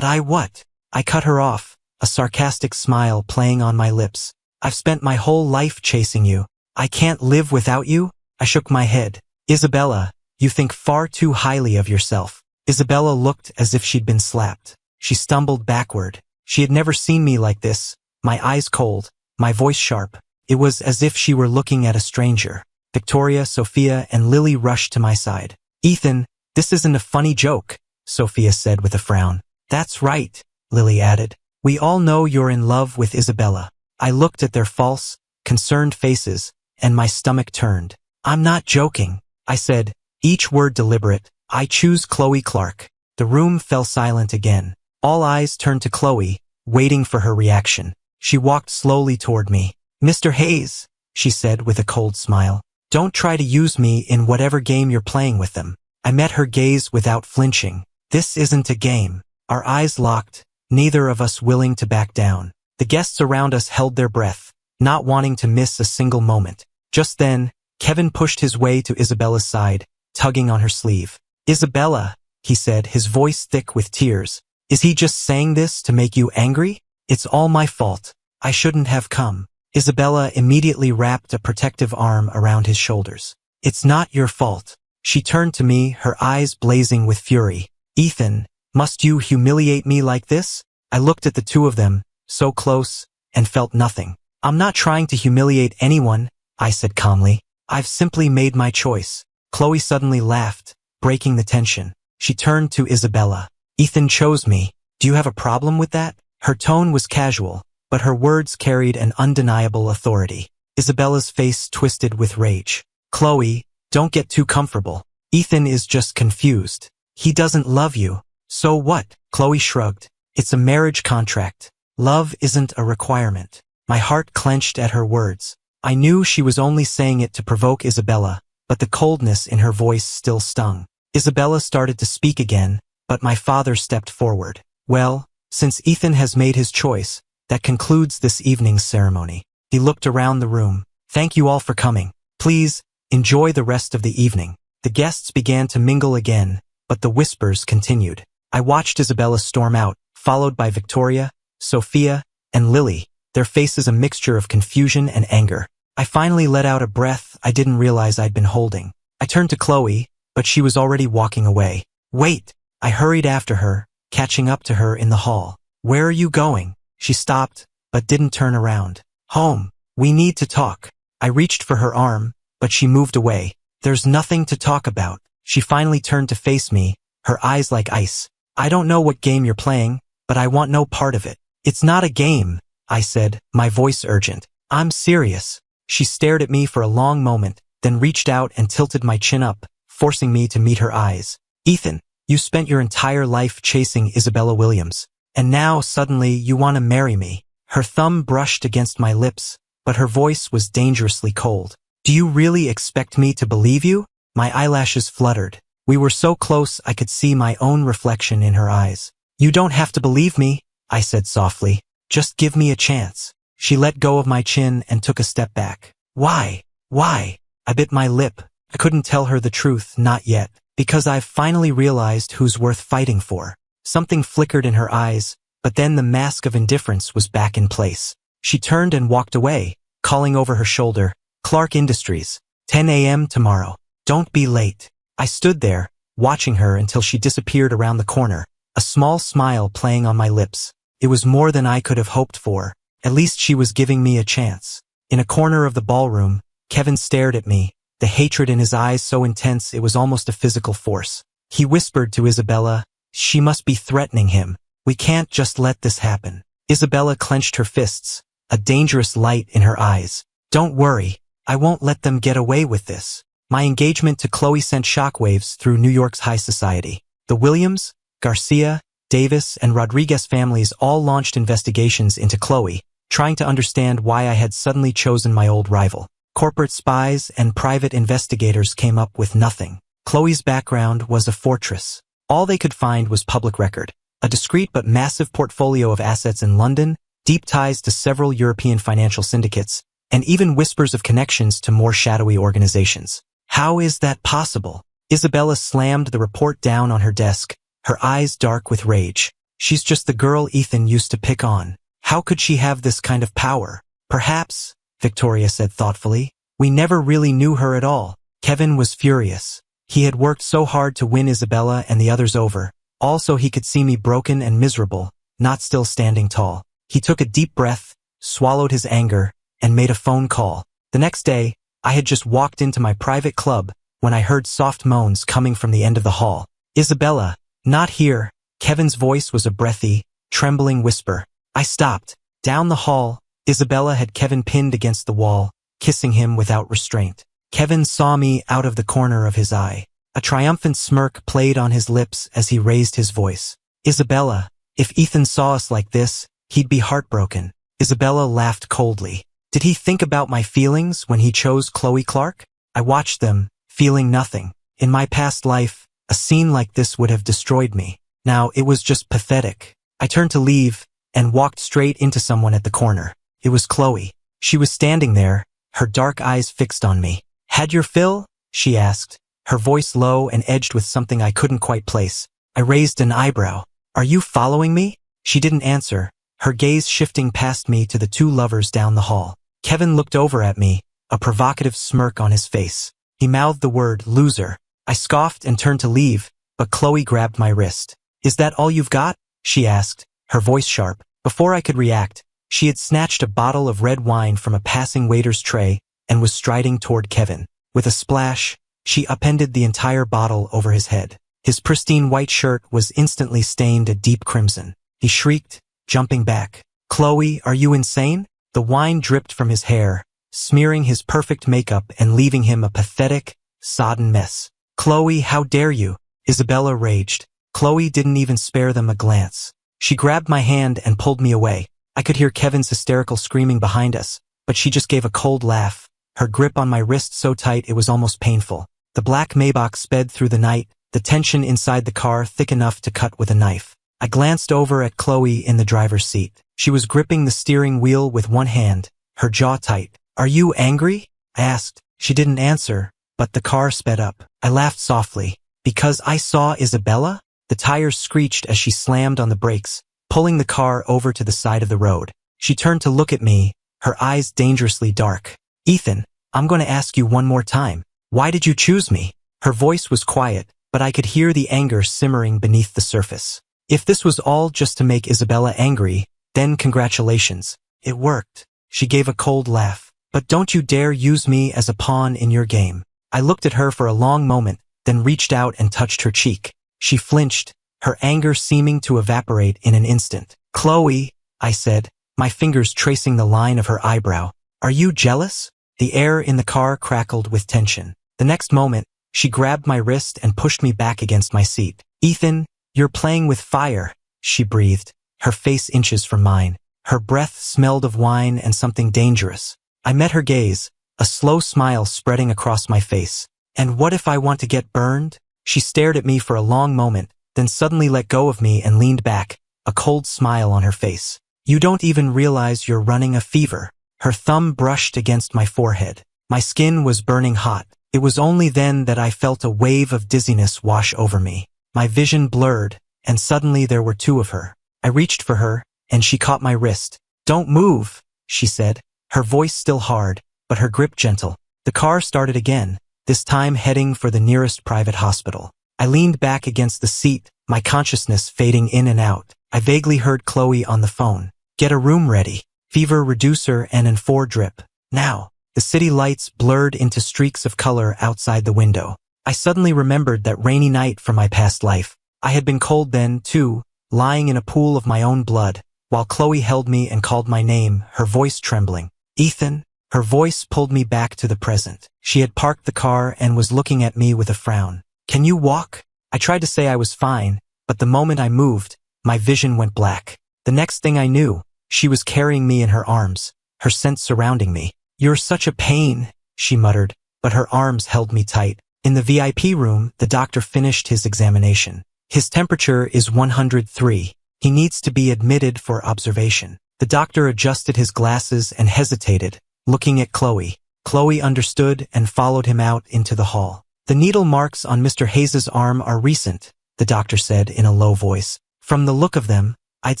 I what? I cut her off, a sarcastic smile playing on my lips. I've spent my whole life chasing you. I can't live without you? I shook my head. Isabella, you think far too highly of yourself. Isabella looked as if she'd been slapped. She stumbled backward. She had never seen me like this, my eyes cold, my voice sharp. It was as if she were looking at a stranger. Victoria, Sophia, and Lily rushed to my side. Ethan, this isn't a funny joke, Sophia said with a frown. That's right, Lily added. We all know you're in love with Isabella. I looked at their false, concerned faces, and my stomach turned. I'm not joking, I said, each word deliberate. I choose Chloe Clark. The room fell silent again. All eyes turned to Chloe, waiting for her reaction. She walked slowly toward me. Mr. Hayes, she said with a cold smile. Don't try to use me in whatever game you're playing with them. I met her gaze without flinching. This isn't a game. Our eyes locked, neither of us willing to back down. The guests around us held their breath, not wanting to miss a single moment. Just then, Kevin pushed his way to Isabella's side, tugging on her sleeve. Isabella, he said, his voice thick with tears. Is he just saying this to make you angry? It's all my fault. I shouldn't have come. Isabella immediately wrapped a protective arm around his shoulders. It's not your fault. She turned to me, her eyes blazing with fury. Ethan, must you humiliate me like this? I looked at the two of them, so close, and felt nothing. I'm not trying to humiliate anyone, I said calmly. I've simply made my choice. Chloe suddenly laughed, breaking the tension. She turned to Isabella. Ethan chose me. Do you have a problem with that? Her tone was casual, but her words carried an undeniable authority. Isabella's face twisted with rage. Chloe, don't get too comfortable. Ethan is just confused. He doesn't love you. So what? Chloe shrugged. It's a marriage contract. Love isn't a requirement. My heart clenched at her words. I knew she was only saying it to provoke Isabella, but the coldness in her voice still stung. Isabella started to speak again, but my father stepped forward. Well, since Ethan has made his choice, that concludes this evening's ceremony. He looked around the room. Thank you all for coming. Please, enjoy the rest of the evening. The guests began to mingle again, but the whispers continued. I watched Isabella storm out, followed by Victoria, Sophia, and Lily, their faces a mixture of confusion and anger. I finally let out a breath I didn't realize I'd been holding. I turned to Chloe, but she was already walking away. Wait! I hurried after her, catching up to her in the hall. Where are you going? She stopped, but didn't turn around. Home. We need to talk. I reached for her arm, but she moved away. There's nothing to talk about. She finally turned to face me, her eyes like ice. I don't know what game you're playing, but I want no part of it. It's not a game, I said, my voice urgent. I'm serious. She stared at me for a long moment, then reached out and tilted my chin up, forcing me to meet her eyes. Ethan, you spent your entire life chasing Isabella Williams, and now suddenly you want to marry me. Her thumb brushed against my lips, but her voice was dangerously cold. Do you really expect me to believe you? My eyelashes fluttered. We were so close I could see my own reflection in her eyes. You don't have to believe me, I said softly. Just give me a chance. She let go of my chin and took a step back. Why? Why? I bit my lip. I couldn't tell her the truth, not yet. Because I've finally realized who's worth fighting for. Something flickered in her eyes, but then the mask of indifference was back in place. She turned and walked away, calling over her shoulder, Clark Industries, 10 a.m. tomorrow. Don't be late. I stood there, watching her until she disappeared around the corner, a small smile playing on my lips. It was more than I could have hoped for. At least she was giving me a chance. In a corner of the ballroom, Kevin stared at me, the hatred in his eyes so intense it was almost a physical force. He whispered to Isabella, she must be threatening him. We can't just let this happen. Isabella clenched her fists, a dangerous light in her eyes. Don't worry, I won't let them get away with this. My engagement to Chloe sent shockwaves through New York's high society. The Williams, Garcia, Davis, and Rodriguez families all launched investigations into Chloe, trying to understand why I had suddenly chosen my old rival. Corporate spies and private investigators came up with nothing. Chloe's background was a fortress. All they could find was public record, a discreet but massive portfolio of assets in London, deep ties to several European financial syndicates, and even whispers of connections to more shadowy organizations. How is that possible? Isabella slammed the report down on her desk, her eyes dark with rage. She's just the girl Ethan used to pick on. How could she have this kind of power? Perhaps, Victoria said thoughtfully. We never really knew her at all. Kevin was furious. He had worked so hard to win Isabella and the others over. Also, he could see me broken and miserable, not still standing tall. He took a deep breath, swallowed his anger, and made a phone call. The next day, I had just walked into my private club when I heard soft moans coming from the end of the hall. Isabella, not here. Kevin's voice was a breathy, trembling whisper. I stopped. Down the hall, Isabella had Kevin pinned against the wall, kissing him without restraint. Kevin saw me out of the corner of his eye. A triumphant smirk played on his lips as he raised his voice. Isabella, if Ethan saw us like this, he'd be heartbroken. Isabella laughed coldly. Did he think about my feelings when he chose Chloe Clark? I watched them, feeling nothing. In my past life, a scene like this would have destroyed me. Now it was just pathetic. I turned to leave and walked straight into someone at the corner. It was Chloe. She was standing there, her dark eyes fixed on me. Had your fill? She asked, her voice low and edged with something I couldn't quite place. I raised an eyebrow. Are you following me? She didn't answer, her gaze shifting past me to the two lovers down the hall. Kevin looked over at me, a provocative smirk on his face. He mouthed the word loser. I scoffed and turned to leave, but Chloe grabbed my wrist. Is that all you've got? She asked, her voice sharp. Before I could react, she had snatched a bottle of red wine from a passing waiter's tray and was striding toward Kevin. With a splash, she upended the entire bottle over his head. His pristine white shirt was instantly stained a deep crimson. He shrieked, jumping back. Chloe, are you insane? The wine dripped from his hair, smearing his perfect makeup and leaving him a pathetic, sodden mess. Chloe, how dare you? Isabella raged. Chloe didn't even spare them a glance. She grabbed my hand and pulled me away. I could hear Kevin's hysterical screaming behind us, but she just gave a cold laugh, her grip on my wrist so tight it was almost painful. The black Maybach sped through the night, the tension inside the car thick enough to cut with a knife. I glanced over at Chloe in the driver's seat. She was gripping the steering wheel with one hand, her jaw tight. Are you angry? I asked. She didn't answer, but the car sped up. I laughed softly. Because I saw Isabella? The tires screeched as she slammed on the brakes, pulling the car over to the side of the road. She turned to look at me, her eyes dangerously dark. Ethan, I'm going to ask you one more time. Why did you choose me? Her voice was quiet, but I could hear the anger simmering beneath the surface. If this was all just to make Isabella angry, then congratulations. It worked. She gave a cold laugh. But don't you dare use me as a pawn in your game. I looked at her for a long moment, then reached out and touched her cheek. She flinched, her anger seeming to evaporate in an instant. Chloe, I said, my fingers tracing the line of her eyebrow. Are you jealous? The air in the car crackled with tension. The next moment, she grabbed my wrist and pushed me back against my seat. Ethan, you're playing with fire, she breathed, her face inches from mine. Her breath smelled of wine and something dangerous. I met her gaze, a slow smile spreading across my face. And what if I want to get burned? She stared at me for a long moment, then suddenly let go of me and leaned back, a cold smile on her face. You don't even realize you're running a fever. Her thumb brushed against my forehead. My skin was burning hot. It was only then that I felt a wave of dizziness wash over me. My vision blurred, and suddenly there were two of her. I reached for her, and she caught my wrist. Don't move, she said, her voice still hard, but her grip gentle. The car started again, this time heading for the nearest private hospital. I leaned back against the seat, my consciousness fading in and out. I vaguely heard Chloe on the phone. Get a room ready. Fever reducer and N4 drip. Now. The city lights blurred into streaks of color outside the window. I suddenly remembered that rainy night from my past life. I had been cold then, too, lying in a pool of my own blood, while Chloe held me and called my name, her voice trembling. Ethan? Her voice pulled me back to the present. She had parked the car and was looking at me with a frown. Can you walk? I tried to say I was fine, but the moment I moved, my vision went black. The next thing I knew, she was carrying me in her arms, her scent surrounding me. You're such a pain, she muttered, but her arms held me tight. In the VIP room, the doctor finished his examination. His temperature is 103. He needs to be admitted for observation. The doctor adjusted his glasses and hesitated, looking at Chloe. Chloe understood and followed him out into the hall. The needle marks on Mr. Hayes's arm are recent, the doctor said in a low voice. From the look of them, I'd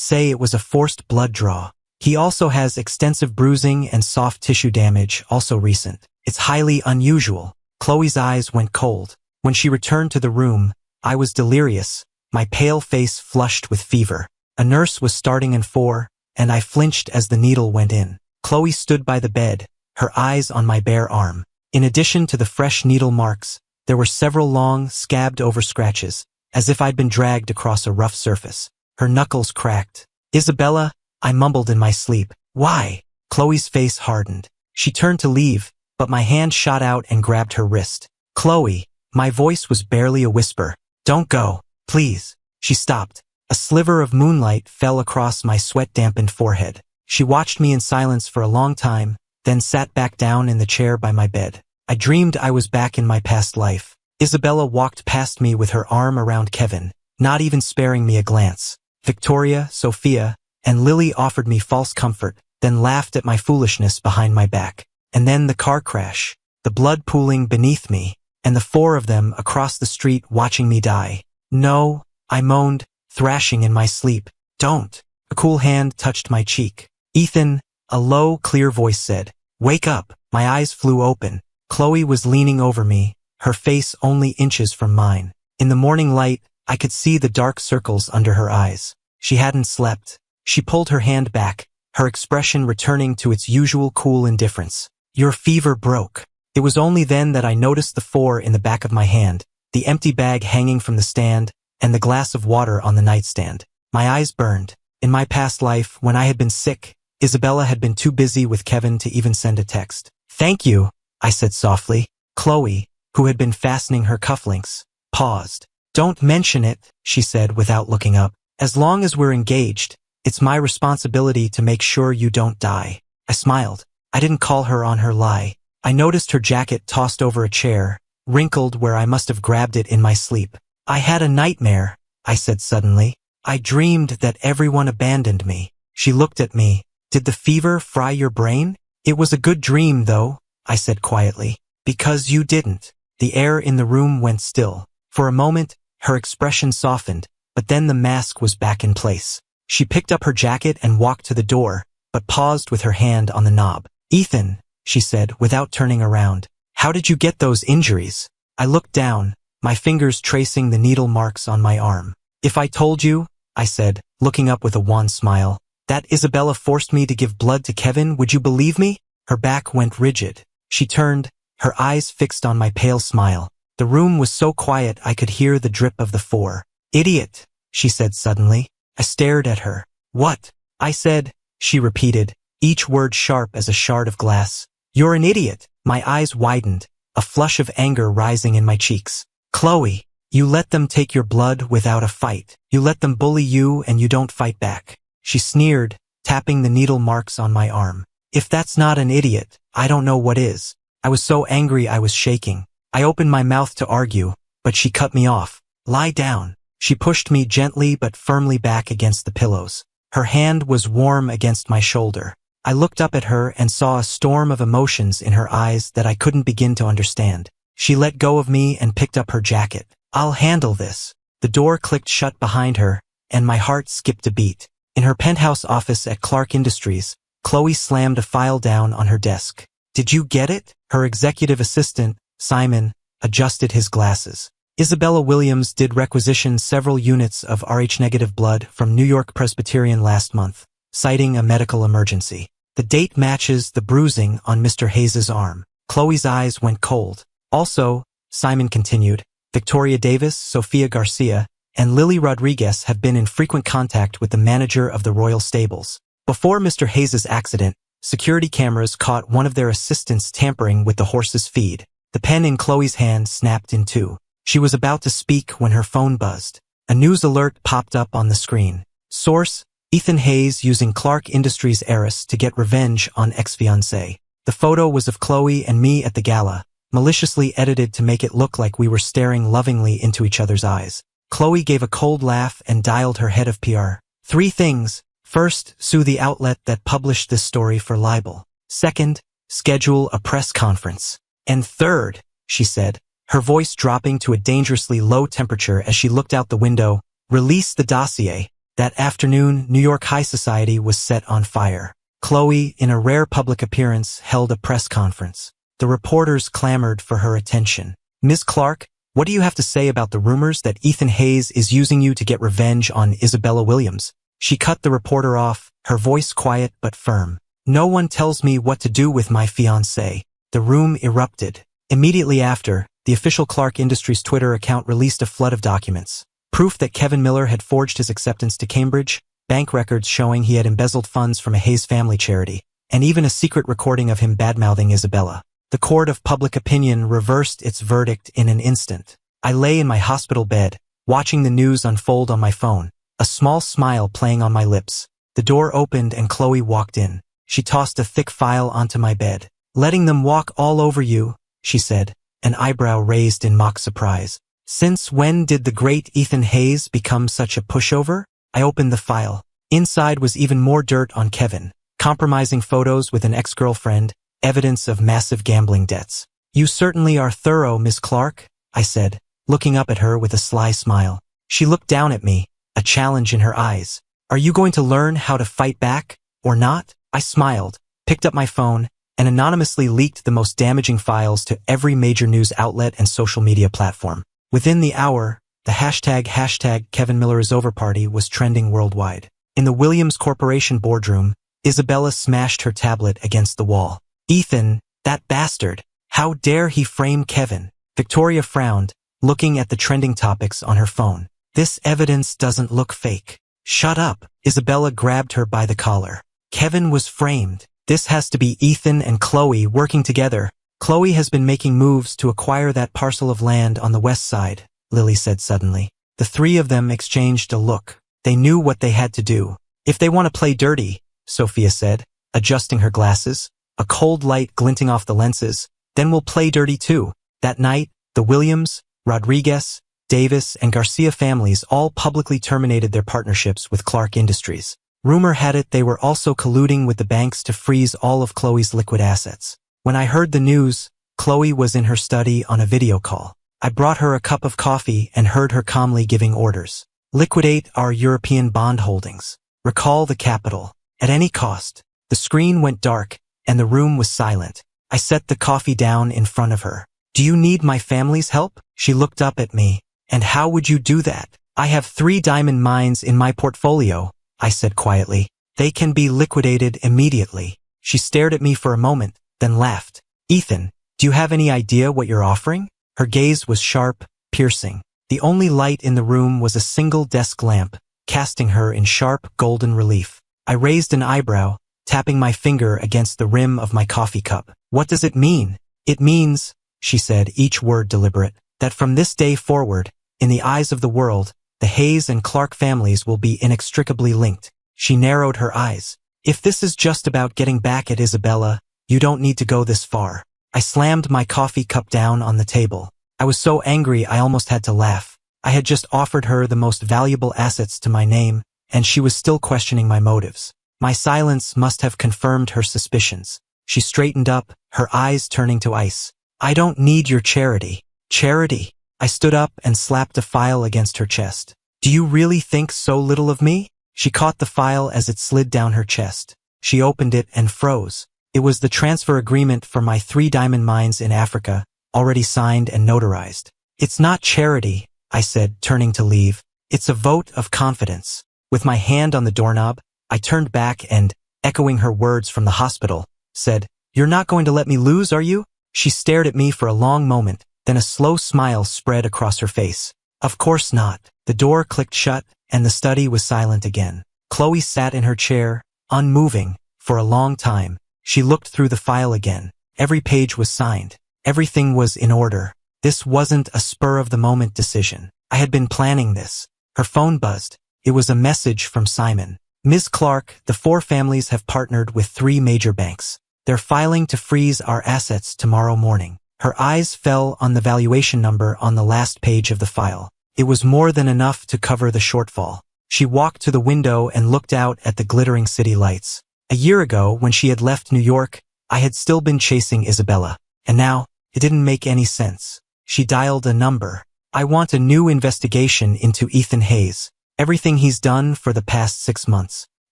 say it was a forced blood draw. He also has extensive bruising and soft tissue damage, also recent. It's highly unusual. Chloe's eyes went cold. When she returned to the room, I was delirious, my pale face flushed with fever. A nurse was starting N4, and I flinched as the needle went in. Chloe stood by the bed, her eyes on my bare arm. In addition to the fresh needle marks, there were several long, scabbed-over scratches, as if I'd been dragged across a rough surface. Her knuckles cracked. Isabella, I mumbled in my sleep. Why? Chloe's face hardened. She turned to leave, but my hand shot out and grabbed her wrist. Chloe, my voice was barely a whisper. Don't go, please. She stopped. A sliver of moonlight fell across my sweat-dampened forehead. She watched me in silence for a long time, then sat back down in the chair by my bed. I dreamed I was back in my past life. Isabella walked past me with her arm around Kevin, not even sparing me a glance. Victoria, Sophia, and Lily offered me false comfort, then laughed at my foolishness behind my back. And then the car crash, the blood pooling beneath me, and the four of them across the street watching me die. No, I moaned, thrashing in my sleep. Don't. A cool hand touched my cheek. Ethan, a low, clear voice said. Wake up. My eyes flew open. Chloe was leaning over me, her face only inches from mine. In the morning light, I could see the dark circles under her eyes. She hadn't slept. She pulled her hand back, her expression returning to its usual cool indifference. Your fever broke. It was only then that I noticed the four in the back of my hand, the empty bag hanging from the stand, and the glass of water on the nightstand. My eyes burned. In my past life, when I had been sick, Isabella had been too busy with Kevin to even send a text. Thank you, I said softly. Chloe, who had been fastening her cufflinks, paused. Don't mention it, she said without looking up. As long as we're engaged, it's my responsibility to make sure you don't die. I smiled. I didn't call her on her lie. I noticed her jacket tossed over a chair, wrinkled where I must have grabbed it in my sleep. I had a nightmare, I said suddenly. I dreamed that everyone abandoned me. She looked at me. Did the fever fry your brain? It was a good dream, though, I said quietly. Because you didn't. The air in the room went still. For a moment, her expression softened, but then the mask was back in place. She picked up her jacket and walked to the door, but paused with her hand on the knob. Ethan, she said without turning around, how did you get those injuries? I looked down, my fingers tracing the needle marks on my arm. If I told you, I said, looking up with a wan smile, that Isabella forced me to give blood to Kevin, would you believe me? Her back went rigid. She turned, her eyes fixed on my pale smile. The room was so quiet I could hear the drip of the four. Idiot, she said suddenly. I stared at her. What? I said, she repeated, each word sharp as a shard of glass. You're an idiot. My eyes widened, a flush of anger rising in my cheeks. Chloe, you let them take your blood without a fight. You let them bully you and you don't fight back. She sneered, tapping the needle marks on my arm. If that's not an idiot, I don't know what is. I was so angry I was shaking. I opened my mouth to argue, but she cut me off. Lie down. She pushed me gently but firmly back against the pillows. Her hand was warm against my shoulder. I looked up at her and saw a storm of emotions in her eyes that I couldn't begin to understand. She let go of me and picked up her jacket. I'll handle this. The door clicked shut behind her, and my heart skipped a beat. In her penthouse office at Clark Industries, Chloe slammed a file down on her desk. Did you get it? Her executive assistant, Simon, adjusted his glasses. Isabella Williams did requisition several units of Rh-negative blood from New York Presbyterian last month, citing a medical emergency. The date matches the bruising on Mr. Hayes' arm. Chloe's eyes went cold. Also, Simon continued, Victoria Davis, Sofia Garcia, and Lily Rodriguez have been in frequent contact with the manager of the Royal Stables. Before Mr. Hayes' accident, security cameras caught one of their assistants tampering with the horse's feed. The pen in Chloe's hand snapped in two. She was about to speak when her phone buzzed. A news alert popped up on the screen. Source, Ethan Hayes using Clark Industries Heiress to get revenge on ex-fiancée. The photo was of Chloe and me at the gala, maliciously edited to make it look like we were staring lovingly into each other's eyes. Chloe gave a cold laugh and dialed her head of PR. 3 things. First, sue the outlet that published this story for libel. Second, schedule a press conference. And third, she said, her voice dropping to a dangerously low temperature as she looked out the window, release the dossier. That afternoon, New York high society was set on fire. Chloe, in a rare public appearance, held a press conference. The reporters clamored for her attention. Ms. Clark, what do you have to say about the rumors that Ethan Hayes is using you to get revenge on Isabella Williams? She cut the reporter off, her voice quiet but firm. No one tells me what to do with my fiancé. The room erupted. Immediately after, the official Clark Industries Twitter account released a flood of documents. Proof that Kevin Miller had forged his acceptance to Cambridge, bank records showing he had embezzled funds from a Hayes family charity, and even a secret recording of him badmouthing Isabella. The court of public opinion reversed its verdict in an instant. I lay in my hospital bed, watching the news unfold on my phone, a small smile playing on my lips. The door opened and Chloe walked in. She tossed a thick file onto my bed. Letting them walk all over you, she said, an eyebrow raised in mock surprise. Since when did the great Ethan Hayes become such a pushover? I opened the file. Inside was even more dirt on Kevin, compromising photos with an ex-girlfriend, evidence of massive gambling debts. You certainly are thorough, Miss Clark, I said, looking up at her with a sly smile. She looked down at me, a challenge in her eyes. Are you going to learn how to fight back, or not? I smiled, picked up my phone, and anonymously leaked the most damaging files to every major news outlet and social media platform. Within the hour, the hashtag Kevin Miller is over party was trending worldwide. In the Williams Corporation boardroom, Isabella smashed her tablet against the wall. Ethan, that bastard, how dare he frame Kevin? Victoria frowned, looking at the trending topics on her phone. This evidence doesn't look fake. Shut up, Isabella grabbed her by the collar. Kevin was framed. This has to be Ethan and Chloe working together. Chloe has been making moves to acquire that parcel of land on the west side, Lily said suddenly. The three of them exchanged a look. They knew what they had to do. If they want to play dirty, Sophia said, adjusting her glasses, a cold light glinting off the lenses, then we'll play dirty too. That night, the Williams, Rodriguez, Davis, and Garcia families all publicly terminated their partnerships with Clark Industries. Rumor had it they were also colluding with the banks to freeze all of Chloe's liquid assets. When I heard the news, Chloe was in her study on a video call. I brought her a cup of coffee and heard her calmly giving orders. Liquidate our European bond holdings. Recall the capital. At any cost. The screen went dark, and the room was silent. I set the coffee down in front of her. Do you need my family's help? She looked up at me. And how would you do that? I have 3 diamond mines in my portfolio, I said quietly. They can be liquidated immediately. She stared at me for a moment, then laughed. Ethan, do you have any idea what you're offering? Her gaze was sharp, piercing. The only light in the room was a single desk lamp, casting her in sharp, golden relief. I raised an eyebrow, tapping my finger against the rim of my coffee cup. What does it mean? It means, she said, each word deliberate, that from this day forward, in the eyes of the world, the Hayes and Clark families will be inextricably linked. She narrowed her eyes. If this is just about getting back at Isabella, you don't need to go this far. I slammed my coffee cup down on the table. I was so angry I almost had to laugh. I had just offered her the most valuable assets to my name, and she was still questioning my motives. My silence must have confirmed her suspicions. She straightened up, her eyes turning to ice. I don't need your charity. Charity? I stood up and slapped a file against her chest. Do you really think so little of me? She caught the file as it slid down her chest. She opened it and froze. It was the transfer agreement for my 3 diamond mines in Africa, already signed and notarized. It's not charity, I said, turning to leave. It's a vote of confidence. With my hand on the doorknob, I turned back and, echoing her words from the hospital, said, You're not going to let me lose, are you? She stared at me for a long moment, then a slow smile spread across her face. Of course not. The door clicked shut, and the study was silent again. Chloe sat in her chair, unmoving, for a long time. She looked through the file again. Every page was signed. Everything was in order. This wasn't a spur-of-the-moment decision. I had been planning this. Her phone buzzed. It was a message from Simon. Ms. Clark, the 4 families have partnered with 3 major banks. They're filing to freeze our assets tomorrow morning. Her eyes fell on the valuation number on the last page of the file. It was more than enough to cover the shortfall. She walked to the window and looked out at the glittering city lights. A year ago, when she had left New York, I had still been chasing Isabella. And now, it didn't make any sense. She dialed a number. I want a new investigation into Ethan Hayes. Everything he's done for the past 6 months.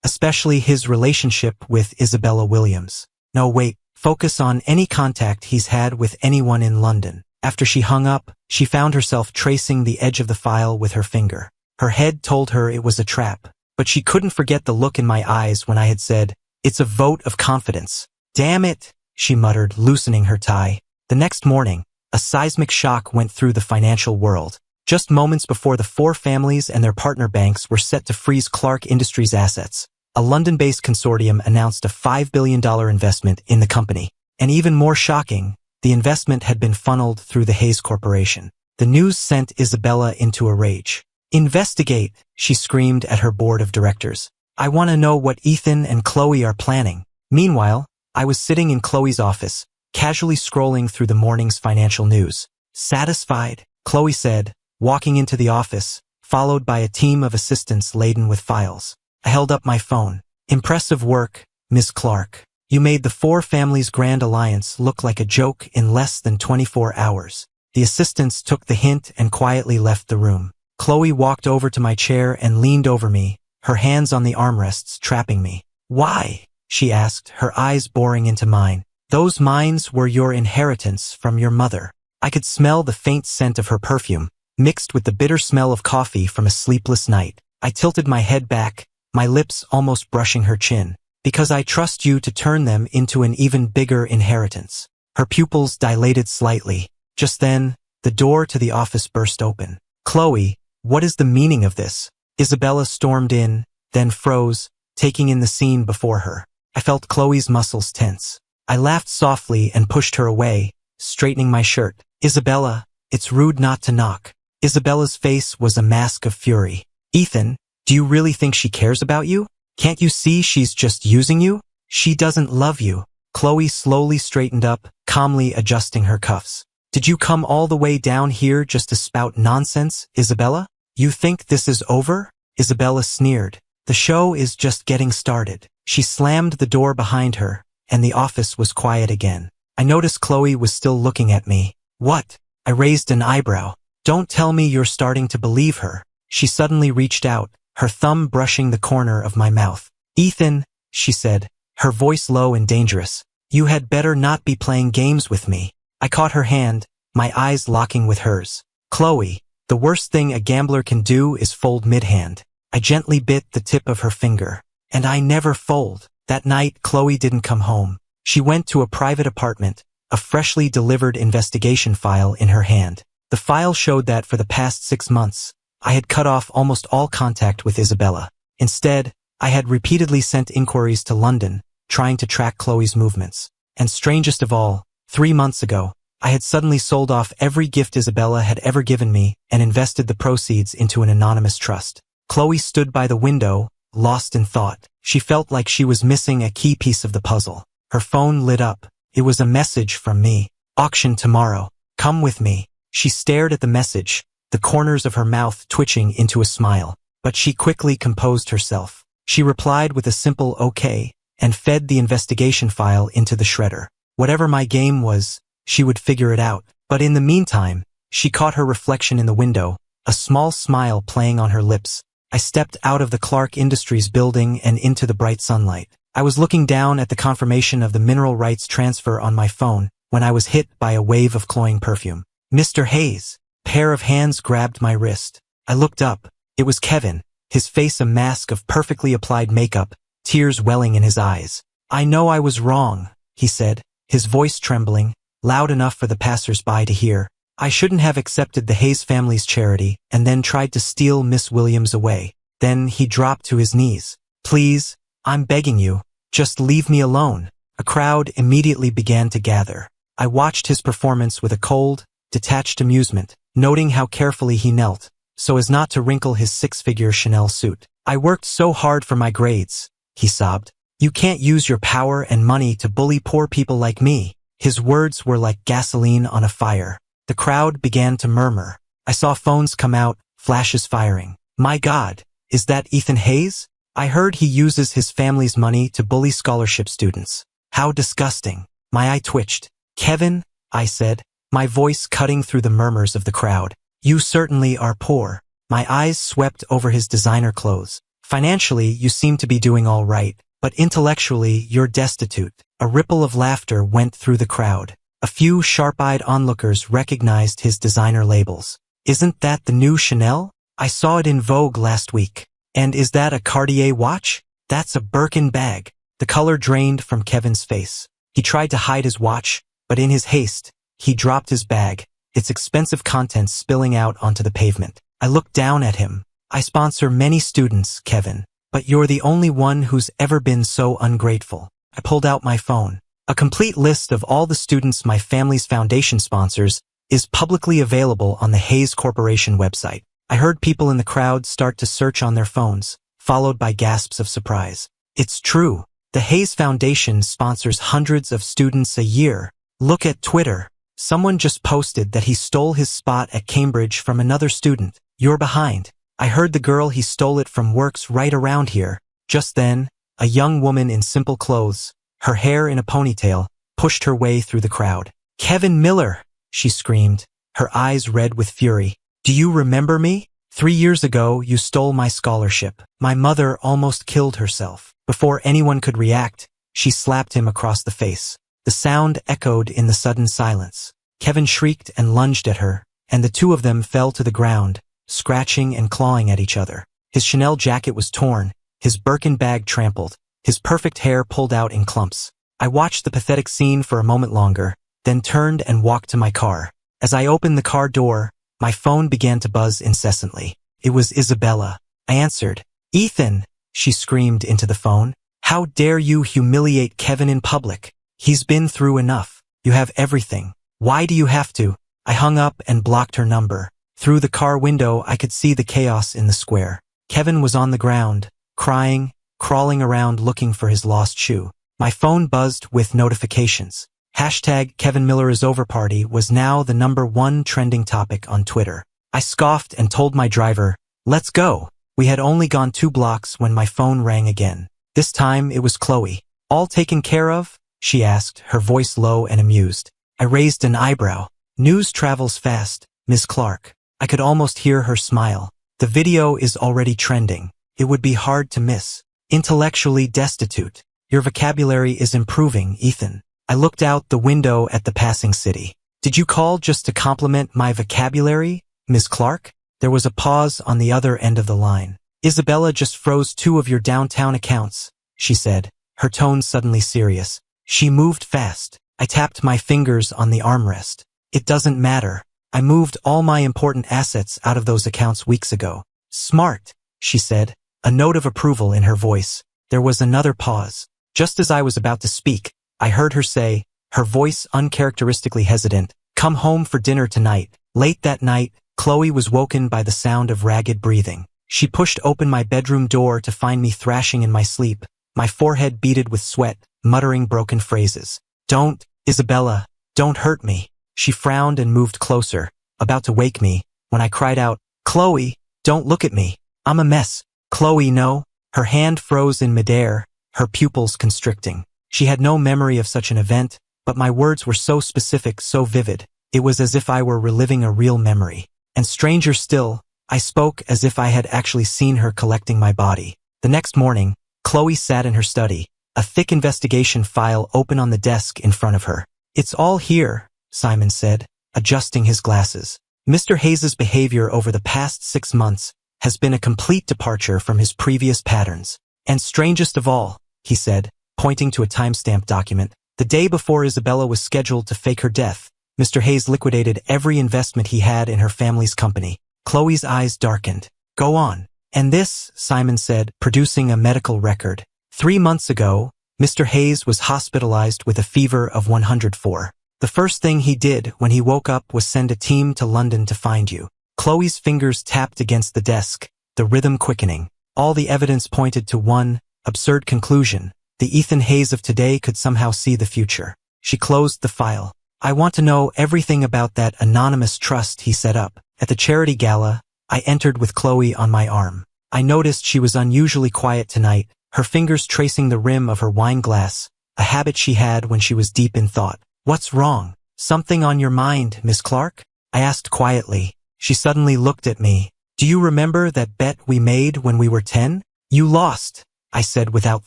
Especially his relationship with Isabella Williams. No, wait. Focus on any contact he's had with anyone in London. After she hung up, she found herself tracing the edge of the file with her finger. Her head told her it was a trap, but she couldn't forget the look in my eyes when I had said, It's a vote of confidence. Damn it, she muttered, loosening her tie. The next morning, a seismic shock went through the financial world. Just moments before the 4 families and their partner banks were set to freeze Clark Industries' assets, a London-based consortium announced a $5 billion investment in the company. And even more shocking, the investment had been funneled through the Hayes Corporation. The news sent Isabella into a rage. Investigate, she screamed at her board of directors. I want to know what Ethan and Chloe are planning. Meanwhile, I was sitting in Chloe's office, casually scrolling through the morning's financial news. Satisfied, Chloe said, walking into the office, followed by a team of assistants laden with files. I held up my phone. Impressive work, Ms. Clark. You made the 4 families' grand alliance look like a joke in less than 24 hours. The assistants took the hint and quietly left the room. Chloe walked over to my chair and leaned over me, her hands on the armrests trapping me. Why? She asked, her eyes boring into mine. Those mines were your inheritance from your mother. I could smell the faint scent of her perfume, mixed with the bitter smell of coffee from a sleepless night. I tilted my head back, my lips almost brushing her chin. Because I trust you to turn them into an even bigger inheritance. Her pupils dilated slightly. Just then, the door to the office burst open. Chloe, what is the meaning of this? Isabella stormed in, then froze, taking in the scene before her. I felt Chloe's muscles tense. I laughed softly and pushed her away, straightening my shirt. Isabella, it's rude not to knock. Isabella's face was a mask of fury. Ethan, do you really think she cares about you? Can't you see she's just using you? She doesn't love you. Chloe slowly straightened up, calmly adjusting her cuffs. Did you come all the way down here just to spout nonsense, Isabella? You think this is over? Isabella sneered. The show is just getting started. She slammed the door behind her, and the office was quiet again. I noticed Chloe was still looking at me. What? I raised an eyebrow. Don't tell me you're starting to believe her. She suddenly reached out, her thumb brushing the corner of my mouth. Ethan, she said, her voice low and dangerous. You had better not be playing games with me. I caught her hand, my eyes locking with hers. Chloe, the worst thing a gambler can do is fold mid-hand. I gently bit the tip of her finger. And I never fold. That night, Chloe didn't come home. She went to a private apartment, a freshly delivered investigation file in her hand. The file showed that for the past 6 months, I had cut off almost all contact with Isabella. Instead, I had repeatedly sent inquiries to London, trying to track Chloe's movements. And strangest of all, 3 months ago, I had suddenly sold off every gift Isabella had ever given me and invested the proceeds into an anonymous trust. Chloe stood by the window, lost in thought. She felt like she was missing a key piece of the puzzle. Her phone lit up. It was a message from me. Auction tomorrow. Come with me. She stared at the message, the corners of her mouth twitching into a smile. But she quickly composed herself. She replied with a simple okay, and fed the investigation file into the shredder. Whatever my game was, she would figure it out. But in the meantime, she caught her reflection in the window, a small smile playing on her lips. I stepped out of the Clark Industries building and into the bright sunlight. I was looking down at the confirmation of the mineral rights transfer on my phone when I was hit by a wave of cloying perfume. Mr. Hayes. Pair of hands grabbed my wrist. I looked up. It was Kevin, his face a mask of perfectly applied makeup, tears welling in his eyes. I know I was wrong, he said, his voice trembling, loud enough for the passers-by to hear. I shouldn't have accepted the Hayes family's charity and then tried to steal Miss Williams away. Then he dropped to his knees. Please, I'm begging you, just leave me alone. A crowd immediately began to gather. I watched his performance with a cold, detached amusement, noting how carefully he knelt, so as not to wrinkle his 6-figure Chanel suit. I worked so hard for my grades, he sobbed. You can't use your power and money to bully poor people like me. His words were like gasoline on a fire. The crowd began to murmur. I saw phones come out, flashes firing. My God, is that Ethan Hayes? I heard he uses his family's money to bully scholarship students. How disgusting. My eye twitched. Kevin, I said, my voice cutting through the murmurs of the crowd. You certainly are poor. My eyes swept over his designer clothes. Financially, you seem to be doing all right, but intellectually, you're destitute. A ripple of laughter went through the crowd. A few sharp-eyed onlookers recognized his designer labels. Isn't that the new Chanel? I saw it in Vogue last week. And is that a Cartier watch? That's a Birkin bag. The color drained from Kevin's face. He tried to hide his watch, but in his haste, he dropped his bag, its expensive contents spilling out onto the pavement. I looked down at him. I sponsor many students, Kevin, but you're the only one who's ever been so ungrateful. I pulled out my phone. A complete list of all the students my family's foundation sponsors is publicly available on the Hayes Corporation website. I heard people in the crowd start to search on their phones, followed by gasps of surprise. It's true. The Hayes Foundation sponsors hundreds of students a year. Look at Twitter. Someone just posted that he stole his spot at Cambridge from another student. You're behind. I heard the girl he stole it from works right around here. Just then, a young woman in simple clothes, her hair in a ponytail, pushed her way through the crowd. Kevin Miller, she screamed, her eyes red with fury. Do you remember me? 3 years ago, you stole my scholarship. My mother almost killed herself. Before anyone could react, she slapped him across the face. The sound echoed in the sudden silence. Kevin shrieked and lunged at her, and the two of them fell to the ground, scratching and clawing at each other. His Chanel jacket was torn, his Birkin bag trampled, his perfect hair pulled out in clumps. I watched the pathetic scene for a moment longer, then turned and walked to my car. As I opened the car door, my phone began to buzz incessantly. It was Isabella. I answered. Ethan, she screamed into the phone. How dare you humiliate Kevin in public? He's been through enough. You have everything. Why do you have to? I hung up and blocked her number. Through the car window, I could see the chaos in the square. Kevin was on the ground, crying, crawling around looking for his lost shoe. My phone buzzed with notifications. Hashtag Kevin Miller is over party was now the #1 trending topic on Twitter. I scoffed and told my driver, let's go. We had only gone 2 blocks when my phone rang again. This time it was Chloe. All taken care of? She asked, her voice low and amused. I raised an eyebrow. News travels fast, Ms. Clark. I could almost hear her smile. The video is already trending. It would be hard to miss. Intellectually destitute. Your vocabulary is improving, Ethan. I looked out the window at the passing city. Did you call just to compliment my vocabulary, Ms. Clark? There was a pause on the other end of the line. Isabella just froze 2 of your downtown accounts, she said, her tone suddenly serious. She moved fast. I tapped my fingers on the armrest. It doesn't matter. I moved all my important assets out of those accounts weeks ago. Smart, she said, a note of approval in her voice. There was another pause. Just as I was about to speak, I heard her say, her voice uncharacteristically hesitant, "Come home for dinner tonight." Late that night, Chloe was woken by the sound of ragged breathing. She pushed open my bedroom door to find me thrashing in my sleep, my forehead beaded with sweat, muttering broken phrases. "Don't, Isabella, don't hurt me." She frowned and moved closer, about to wake me, when I cried out, "Chloe, don't look at me. I'm a mess." "Chloe, no." Her hand froze in midair, her pupils constricting. She had no memory of such an event, but my words were so specific, so vivid. It was as if I were reliving a real memory. And stranger still, I spoke as if I had actually seen her collecting my body. The next morning, Chloe sat in her study, a thick investigation file open on the desk in front of her. "It's all here," Simon said, adjusting his glasses. "Mr. Hayes's behavior over the past 6 months has been a complete departure from his previous patterns. And strangest of all," he said, pointing to a timestamp document, "the day before Isabella was scheduled to fake her death, Mr. Hayes liquidated every investment he had in her family's company." Chloe's eyes darkened. "Go on." "And this," Simon said, producing a medical record. "3 months ago, Mr. Hayes was hospitalized with a fever of 104. The first thing he did when he woke up was send a team to London to find you." Chloe's fingers tapped against the desk, the rhythm quickening. All the evidence pointed to one absurd conclusion. The Ethan Hayes of today could somehow see the future. She closed the file. "I want to know everything about that anonymous trust he set up." At the charity gala, I entered with Chloe on my arm. I noticed she was unusually quiet tonight, her fingers tracing the rim of her wine glass, a habit she had when she was deep in thought. "What's wrong? Something on your mind, Miss Clark?" I asked quietly. She suddenly looked at me. "Do you remember that bet we made when we were 10? You lost," I said without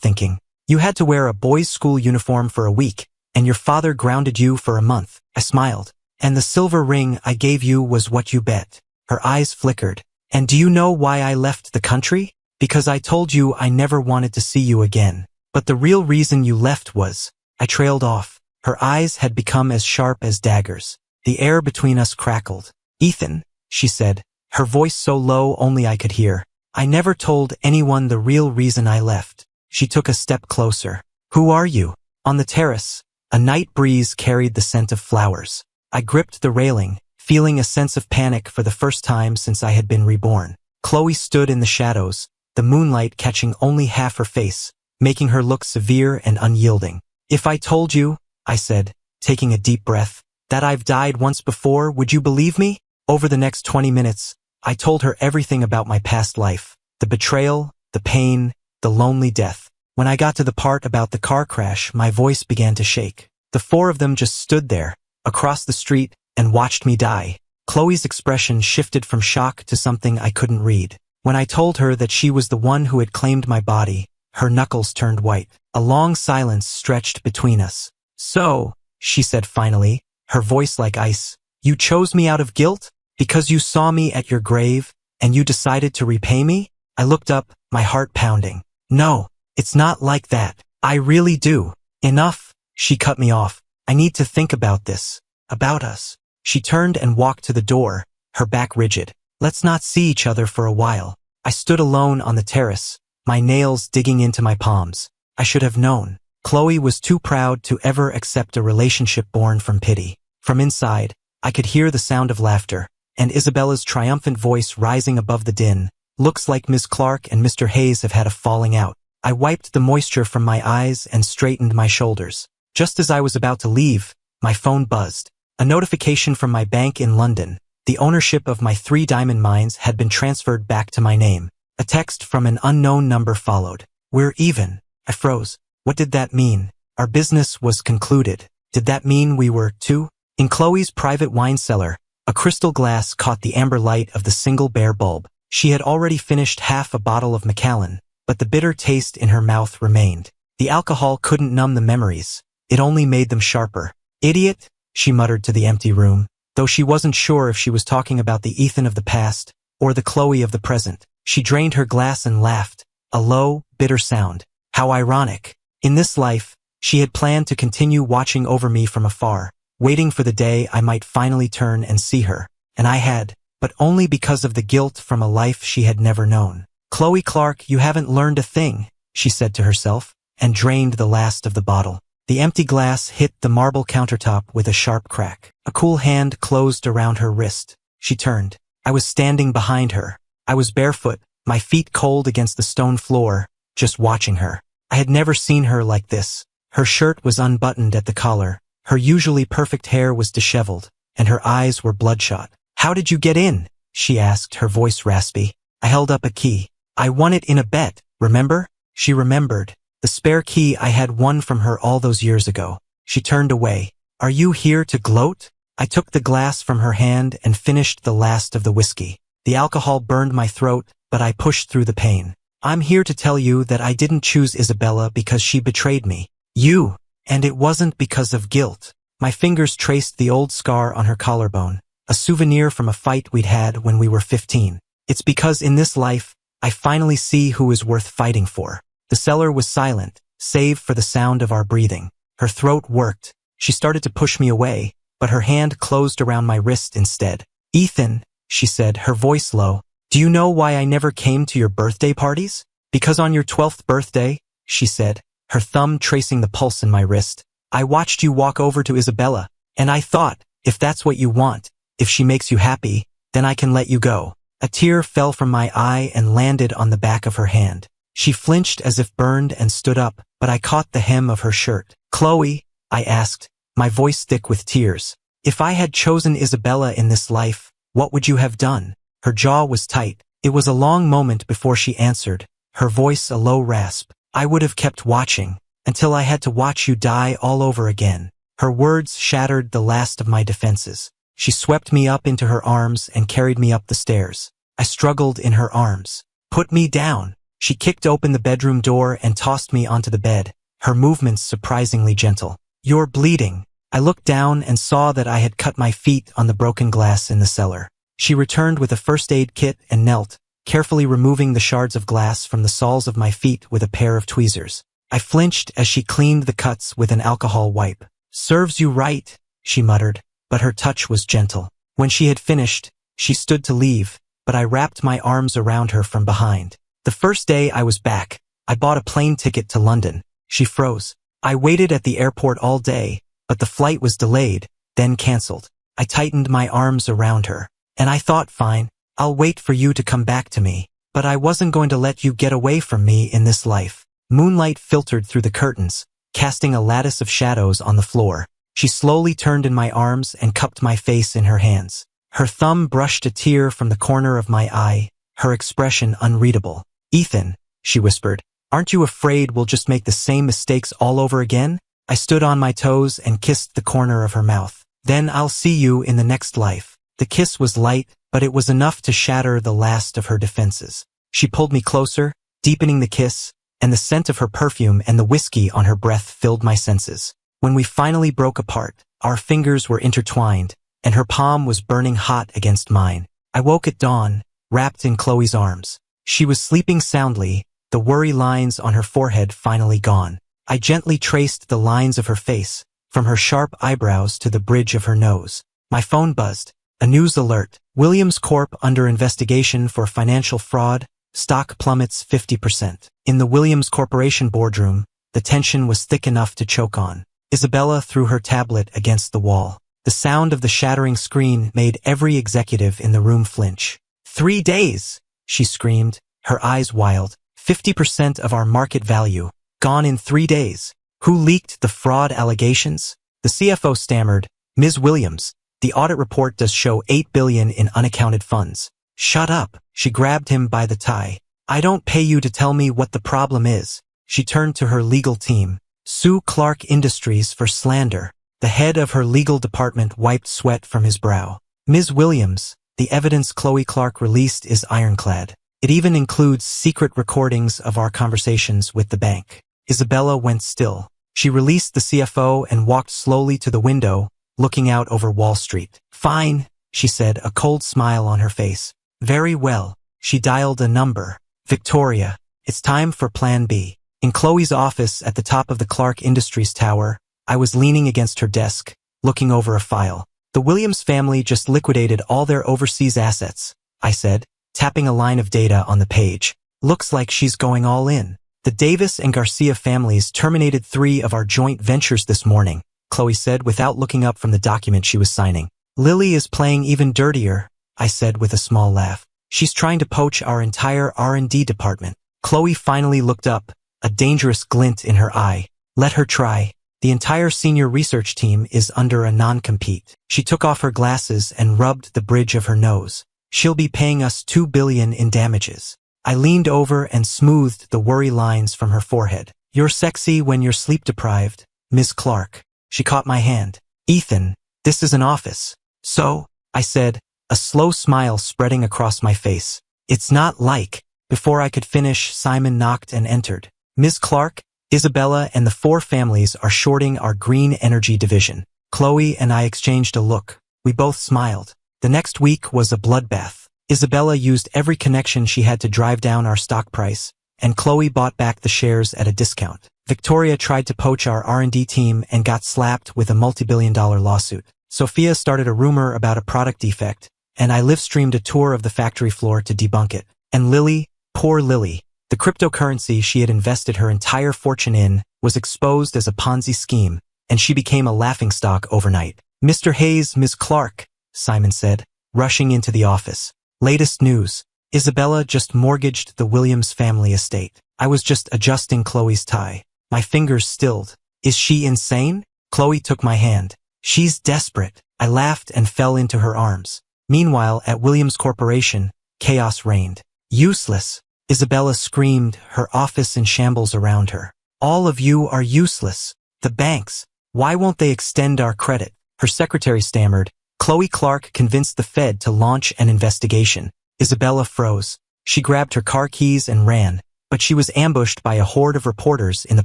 thinking. "You had to wear a boys' school uniform for a week, and your father grounded you for a month." I smiled. "And the silver ring I gave you was what you bet." Her eyes flickered. "And do you know why I left the country? Because I told you I never wanted to see you again. But the real reason you left was..." I trailed off. Her eyes had become as sharp as daggers. The air between us crackled. "Ethan," she said, her voice so low only I could hear, "I never told anyone the real reason I left." She took a step closer. "Who are you?" On the terrace, a night breeze carried the scent of flowers. I gripped the railing, feeling a sense of panic for the first time since I had been reborn. Chloe stood in the shadows, the moonlight catching only half her face, making her look severe and unyielding. "If I told you," I said, taking a deep breath, "that I've died once before, would you believe me?" Over the next 20 minutes, I told her everything about my past life, the betrayal, the pain, the lonely death. When I got to the part about the car crash, my voice began to shake. The 4 of them just stood there, across the street, and watched me die. Chloe's expression shifted from shock to something I couldn't read. When I told her that she was the one who had claimed my body, her knuckles turned white. A long silence stretched between us. "So," she said finally, her voice like ice, "you chose me out of guilt? Because you saw me at your grave, and you decided to repay me?" I looked up, my heart pounding. "No, it's not like that. I really do." "Enough," she cut me off. "I need to think about this. About us." She turned and walked to the door, her back rigid. "Let's not see each other for a while." I stood alone on the terrace, my nails digging into my palms. I should have known. Chloe was too proud to ever accept a relationship born from pity. From inside, I could hear the sound of laughter, and Isabella's triumphant voice rising above the din. "Looks like Miss Clark and Mr. Hayes have had a falling out." I wiped the moisture from my eyes and straightened my shoulders. Just as I was about to leave, my phone buzzed. A notification from my bank in London. The ownership of my 3 diamond mines had been transferred back to my name. A text from an unknown number followed. "We're even." I froze. What did that mean? Our business was concluded. Did that mean we were too? In Chloe's private wine cellar, a crystal glass caught the amber light of the single bare bulb. She had already finished half a bottle of Macallan, but the bitter taste in her mouth remained. The alcohol couldn't numb the memories. It only made them sharper. "Idiot," she muttered to the empty room, though she wasn't sure if she was talking about the Ethan of the past or the Chloe of the present. She drained her glass and laughed, a low, bitter sound. How ironic. In this life, she had planned to continue watching over me from afar, waiting for the day I might finally turn and see her. And I had, but only because of the guilt from a life she had never known. Chloe Clark, you haven't learned a thing, she said to herself, and drained the last of the bottle. The empty glass hit the marble countertop with a sharp crack. A cool hand closed around her wrist. She turned. I was standing behind her. I was barefoot, my feet cold against the stone floor, just watching her. I had never seen her like this. Her shirt was unbuttoned at the collar, her usually perfect hair was disheveled, and her eyes were bloodshot. How did you get in? She asked, her voice raspy. I held up a key. I won it in a bet, remember? She remembered. The spare key I had won from her all those years ago. She turned away. Are you here to gloat? I took the glass from her hand and finished the last of the whiskey. The alcohol burned my throat, but I pushed through the pain. I'm here to tell you that I didn't choose Isabella because she betrayed me. You. And it wasn't because of guilt. My fingers traced the old scar on her collarbone, a souvenir from a fight we'd had when we were 15. It's because in this life, I finally see who is worth fighting for. The cellar was silent, save for the sound of our breathing. Her throat worked. She started to push me away, but her hand closed around my wrist instead. Ethan, she said, her voice low, do you know why I never came to your birthday parties? Because on your 12th birthday, she said, her thumb tracing the pulse in my wrist, I watched you walk over to Isabella, and I thought, if that's what you want, if she makes you happy, then I can let you go. A tear fell from my eye and landed on the back of her hand. She flinched as if burned and stood up, but I caught the hem of her shirt. Chloe, I asked, my voice thick with tears, if I had chosen Isabella in this life, what would you have done? Her jaw was tight. It was a long moment before she answered, her voice a low rasp. I would have kept watching, until I had to watch you die all over again. Her words shattered the last of my defenses. She swept me up into her arms and carried me up the stairs. I struggled in her arms. Put me down. She kicked open the bedroom door and tossed me onto the bed, her movements surprisingly gentle. You're bleeding. I looked down and saw that I had cut my feet on the broken glass in the cellar. She returned with a first aid kit and knelt, carefully removing the shards of glass from the soles of my feet with a pair of tweezers. I flinched as she cleaned the cuts with an alcohol wipe. Serves you right, she muttered, but her touch was gentle. When she had finished, she stood to leave, but I wrapped my arms around her from behind. The first day I was back, I bought a plane ticket to London. She froze. I waited at the airport all day, but the flight was delayed, then cancelled. I tightened my arms around her, and I thought, fine, I'll wait for you to come back to me, but I wasn't going to let you get away from me in this life. Moonlight filtered through the curtains, casting a lattice of shadows on the floor. She slowly turned in my arms and cupped my face in her hands. Her thumb brushed a tear from the corner of my eye, her expression unreadable. Ethan, she whispered, aren't you afraid we'll just make the same mistakes all over again? I stood on my toes and kissed the corner of her mouth. Then I'll see you in the next life. The kiss was light, but it was enough to shatter the last of her defenses. She pulled me closer, deepening the kiss, and the scent of her perfume and the whiskey on her breath filled my senses. When we finally broke apart, our fingers were intertwined, and her palm was burning hot against mine. I woke at dawn, wrapped in Chloe's arms. She was sleeping soundly, the worry lines on her forehead finally gone. I gently traced the lines of her face, from her sharp eyebrows to the bridge of her nose. My phone buzzed. A news alert. Williams Corp under investigation for financial fraud. Stock plummets 50%. In the Williams Corporation boardroom, the tension was thick enough to choke on. Isabella threw her tablet against the wall. The sound of the shattering screen made every executive in the room flinch. 3 days, she screamed, her eyes wild. 50% of our market value, gone in 3 days. Who leaked the fraud allegations? The CFO stammered, Ms. Williams, the audit report does show $8 billion in unaccounted funds. Shut up, she grabbed him by the tie. I don't pay you to tell me what the problem is. She turned to her legal team. Sue Clark Industries for slander. The head of her legal department wiped sweat from his brow. Ms. Williams, the evidence Chloe Clark released is ironclad. It even includes secret recordings of our conversations with the bank. Isabella went still. She released the CFO and walked slowly to the window, looking out over Wall Street. Fine, she said, a cold smile on her face. Very well. She dialed a number. Victoria. It's time for Plan B. In Chloe's office at the top of the Clark Industries tower, I was leaning against her desk, looking over a file. The Williams family just liquidated all their overseas assets, I said, tapping a line of data on the page. Looks like she's going all in. The Davis and Garcia families terminated 3 of our joint ventures this morning, Chloe said without looking up from the document she was signing. Lily is playing even dirtier, I said with a small laugh. She's trying to poach our entire R&D department. Chloe finally looked up, a dangerous glint in her eye. Let her try. The entire senior research team is under a non-compete. She took off her glasses and rubbed the bridge of her nose. She'll be paying us $2 billion in damages. I leaned over and smoothed the worry lines from her forehead. You're sexy when you're sleep-deprived, Ms. Clark. She caught my hand. Ethan, this is an office. So, I said, a slow smile spreading across my face. It's not like. Before I could finish, Simon knocked and entered. Ms. Clark, Isabella and the 4 families are shorting our green energy division. Chloe and I exchanged a look. We both smiled. The next week was a bloodbath. Isabella used every connection she had to drive down our stock price, and Chloe bought back the shares at a discount. Victoria tried to poach our R&D team and got slapped with a multi-billion-dollar lawsuit. Sophia started a rumor about a product defect, and I live-streamed a tour of the factory floor to debunk it. And Lily, poor Lily, the cryptocurrency she had invested her entire fortune in, was exposed as a Ponzi scheme, and she became a laughingstock overnight. Mr. Hayes, Ms. Clark, Simon said, rushing into the office. Latest news. Isabella just mortgaged the Williams family estate. I was just adjusting Chloe's tie. My fingers stilled. Is she insane? Chloe took my hand. She's desperate. I laughed and fell into her arms. Meanwhile, at Williams Corporation, chaos reigned. Useless. Isabella screamed, her office in shambles around her. All of you are useless. The banks. Why won't they extend our credit? Her secretary stammered. Chloe Clark convinced the Fed to launch an investigation. Isabella froze. She grabbed her car keys and ran, but she was ambushed by a horde of reporters in the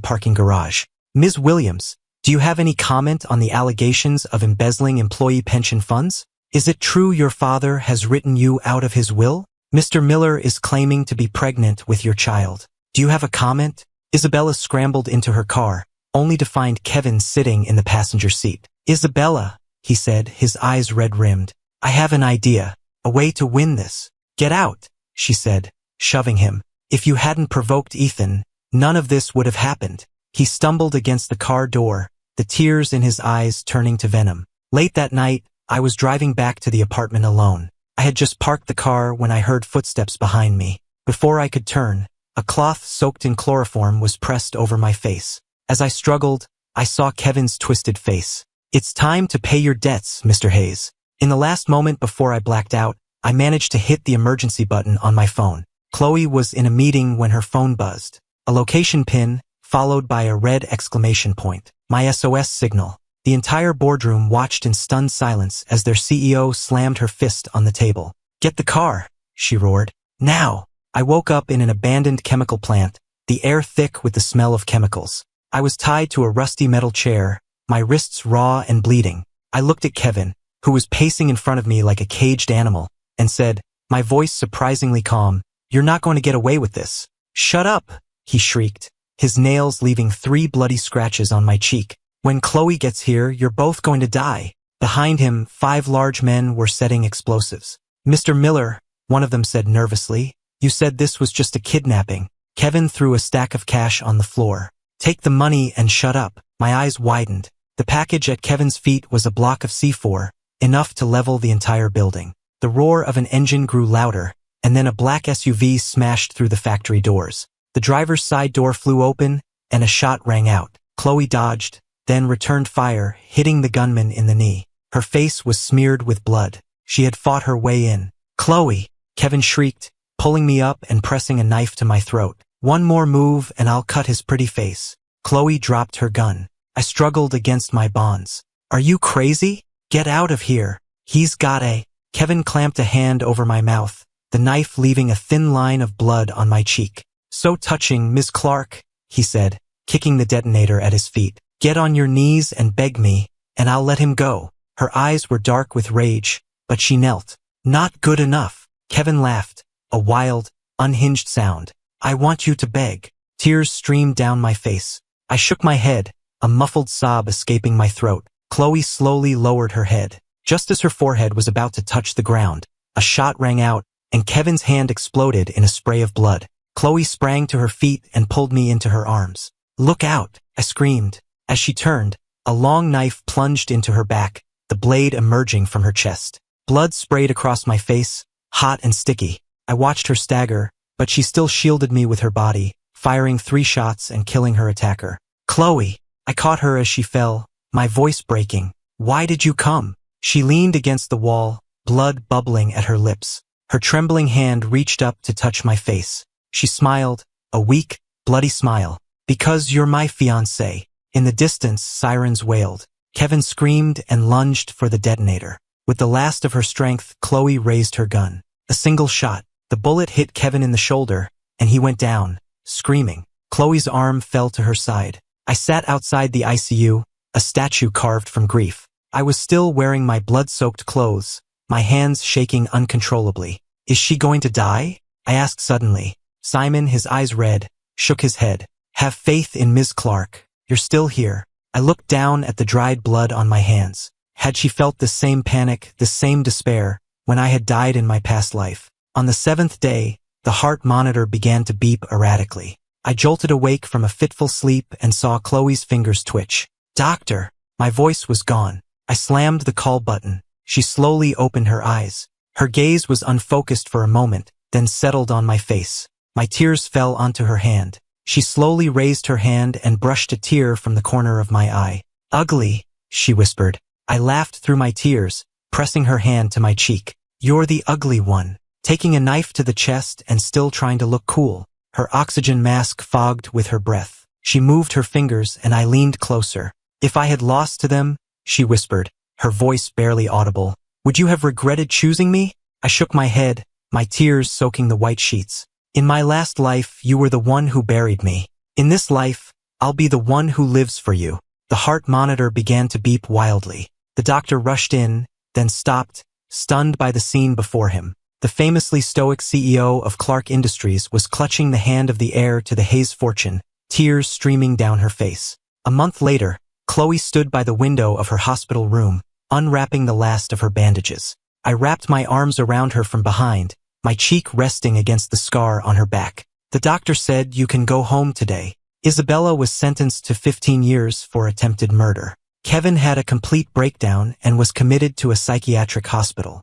parking garage. Ms. Williams, do you have any comment on the allegations of embezzling employee pension funds? Is it true your father has written you out of his will? Mr. Miller is claiming to be pregnant with your child. Do you have a comment? Isabella scrambled into her car, only to find Kevin sitting in the passenger seat. Isabella, he said, his eyes red-rimmed. I have an idea, a way to win this. Get out, she said, shoving him. If you hadn't provoked Ethan, none of this would have happened. He stumbled against the car door, the tears in his eyes turning to venom. Late that night, I was driving back to the apartment alone. I had just parked the car when I heard footsteps behind me. Before I could turn, a cloth soaked in chloroform was pressed over my face. As I struggled, I saw Kevin's twisted face. It's time to pay your debts, Mr. Hayes. In the last moment before I blacked out, I managed to hit the emergency button on my phone. Chloe was in a meeting when her phone buzzed. A location pin, followed by a red exclamation point. My SOS signal. The entire boardroom watched in stunned silence as their CEO slammed her fist on the table. Get the car, she roared. Now! I woke up in an abandoned chemical plant, the air thick with the smell of chemicals. I was tied to a rusty metal chair, my wrists raw and bleeding. I looked at Kevin, who was pacing in front of me like a caged animal, and said, my voice surprisingly calm, "You're not going to get away with this." "Shut up," he shrieked, his nails leaving 3 bloody scratches on my cheek. "When Chloe gets here, you're both going to die." Behind him, 5 large men were setting explosives. "Mr. Miller," one of them said nervously, "you said this was just a kidnapping." Kevin threw a stack of cash on the floor. "Take the money and shut up." My eyes widened. The package at Kevin's feet was a block of C4, enough to level the entire building. The roar of an engine grew louder, and then a black SUV smashed through the factory doors. The driver's side door flew open, and a shot rang out. Chloe dodged, then returned fire, hitting the gunman in the knee. Her face was smeared with blood. She had fought her way in. "Chloe!" Kevin shrieked, pulling me up and pressing a knife to my throat. "One more move and I'll cut his pretty face." Chloe dropped her gun. I struggled against my bonds. "Are you crazy? Get out of here. He's got a..." Kevin clamped a hand over my mouth, the knife leaving a thin line of blood on my cheek. "So touching, Miss Clark," he said, kicking the detonator at his feet. "Get on your knees and beg me, and I'll let him go." Her eyes were dark with rage, but she knelt. Not good enough. Kevin laughed, a wild, unhinged sound. I want you to beg. Tears streamed down my face. I shook my head, a muffled sob escaping my throat. Chloe slowly lowered her head. Just as her forehead was about to touch the ground, a shot rang out, and Kevin's hand exploded in a spray of blood. Chloe sprang to her feet and pulled me into her arms. Look out, I screamed. As she turned, a long knife plunged into her back, the blade emerging from her chest. Blood sprayed across my face, hot and sticky. I watched her stagger, but she still shielded me with her body, firing 3 shots and killing her attacker. Chloe! I caught her as she fell, my voice breaking. Why did you come? She leaned against the wall, blood bubbling at her lips. Her trembling hand reached up to touch my face. She smiled, a weak, bloody smile. Because you're my fiancé. In the distance, sirens wailed. Kevin screamed and lunged for the detonator. With the last of her strength, Chloe raised her gun. A single shot. The bullet hit Kevin in the shoulder, and he went down, screaming. Chloe's arm fell to her side. I sat outside the ICU, a statue carved from grief. I was still wearing my blood-soaked clothes, my hands shaking uncontrollably. Is she going to die? I asked suddenly. Simon, his eyes red, shook his head. Have faith in Ms. Clark. You're still here. I looked down at the dried blood on my hands. Had she felt the same panic, the same despair, when I had died in my past life? On the 7th day, the heart monitor began to beep erratically. I jolted awake from a fitful sleep and saw Chloe's fingers twitch. Doctor! My voice was gone. I slammed the call button. She slowly opened her eyes. Her gaze was unfocused for a moment, then settled on my face. My tears fell onto her hand. She slowly raised her hand and brushed a tear from the corner of my eye. Ugly, she whispered. I laughed through my tears, pressing her hand to my cheek. You're the ugly one. Taking a knife to the chest and still trying to look cool. Her oxygen mask fogged with her breath. She moved her fingers and I leaned closer. If I had lost to them, she whispered, her voice barely audible, would you have regretted choosing me? I shook my head, my tears soaking the white sheets. In my last life, you were the one who buried me. In this life, I'll be the one who lives for you. The heart monitor began to beep wildly. The doctor rushed in, then stopped, stunned by the scene before him. The famously stoic CEO of Clark Industries was clutching the hand of the heir to the Hayes fortune, tears streaming down her face. A month later, Chloe stood by the window of her hospital room, unwrapping the last of her bandages. I wrapped my arms around her from behind, my cheek resting against the scar on her back. The doctor said, you can go home today. Isabella was sentenced to 15 years for attempted murder. Kevin had a complete breakdown and was committed to a psychiatric hospital.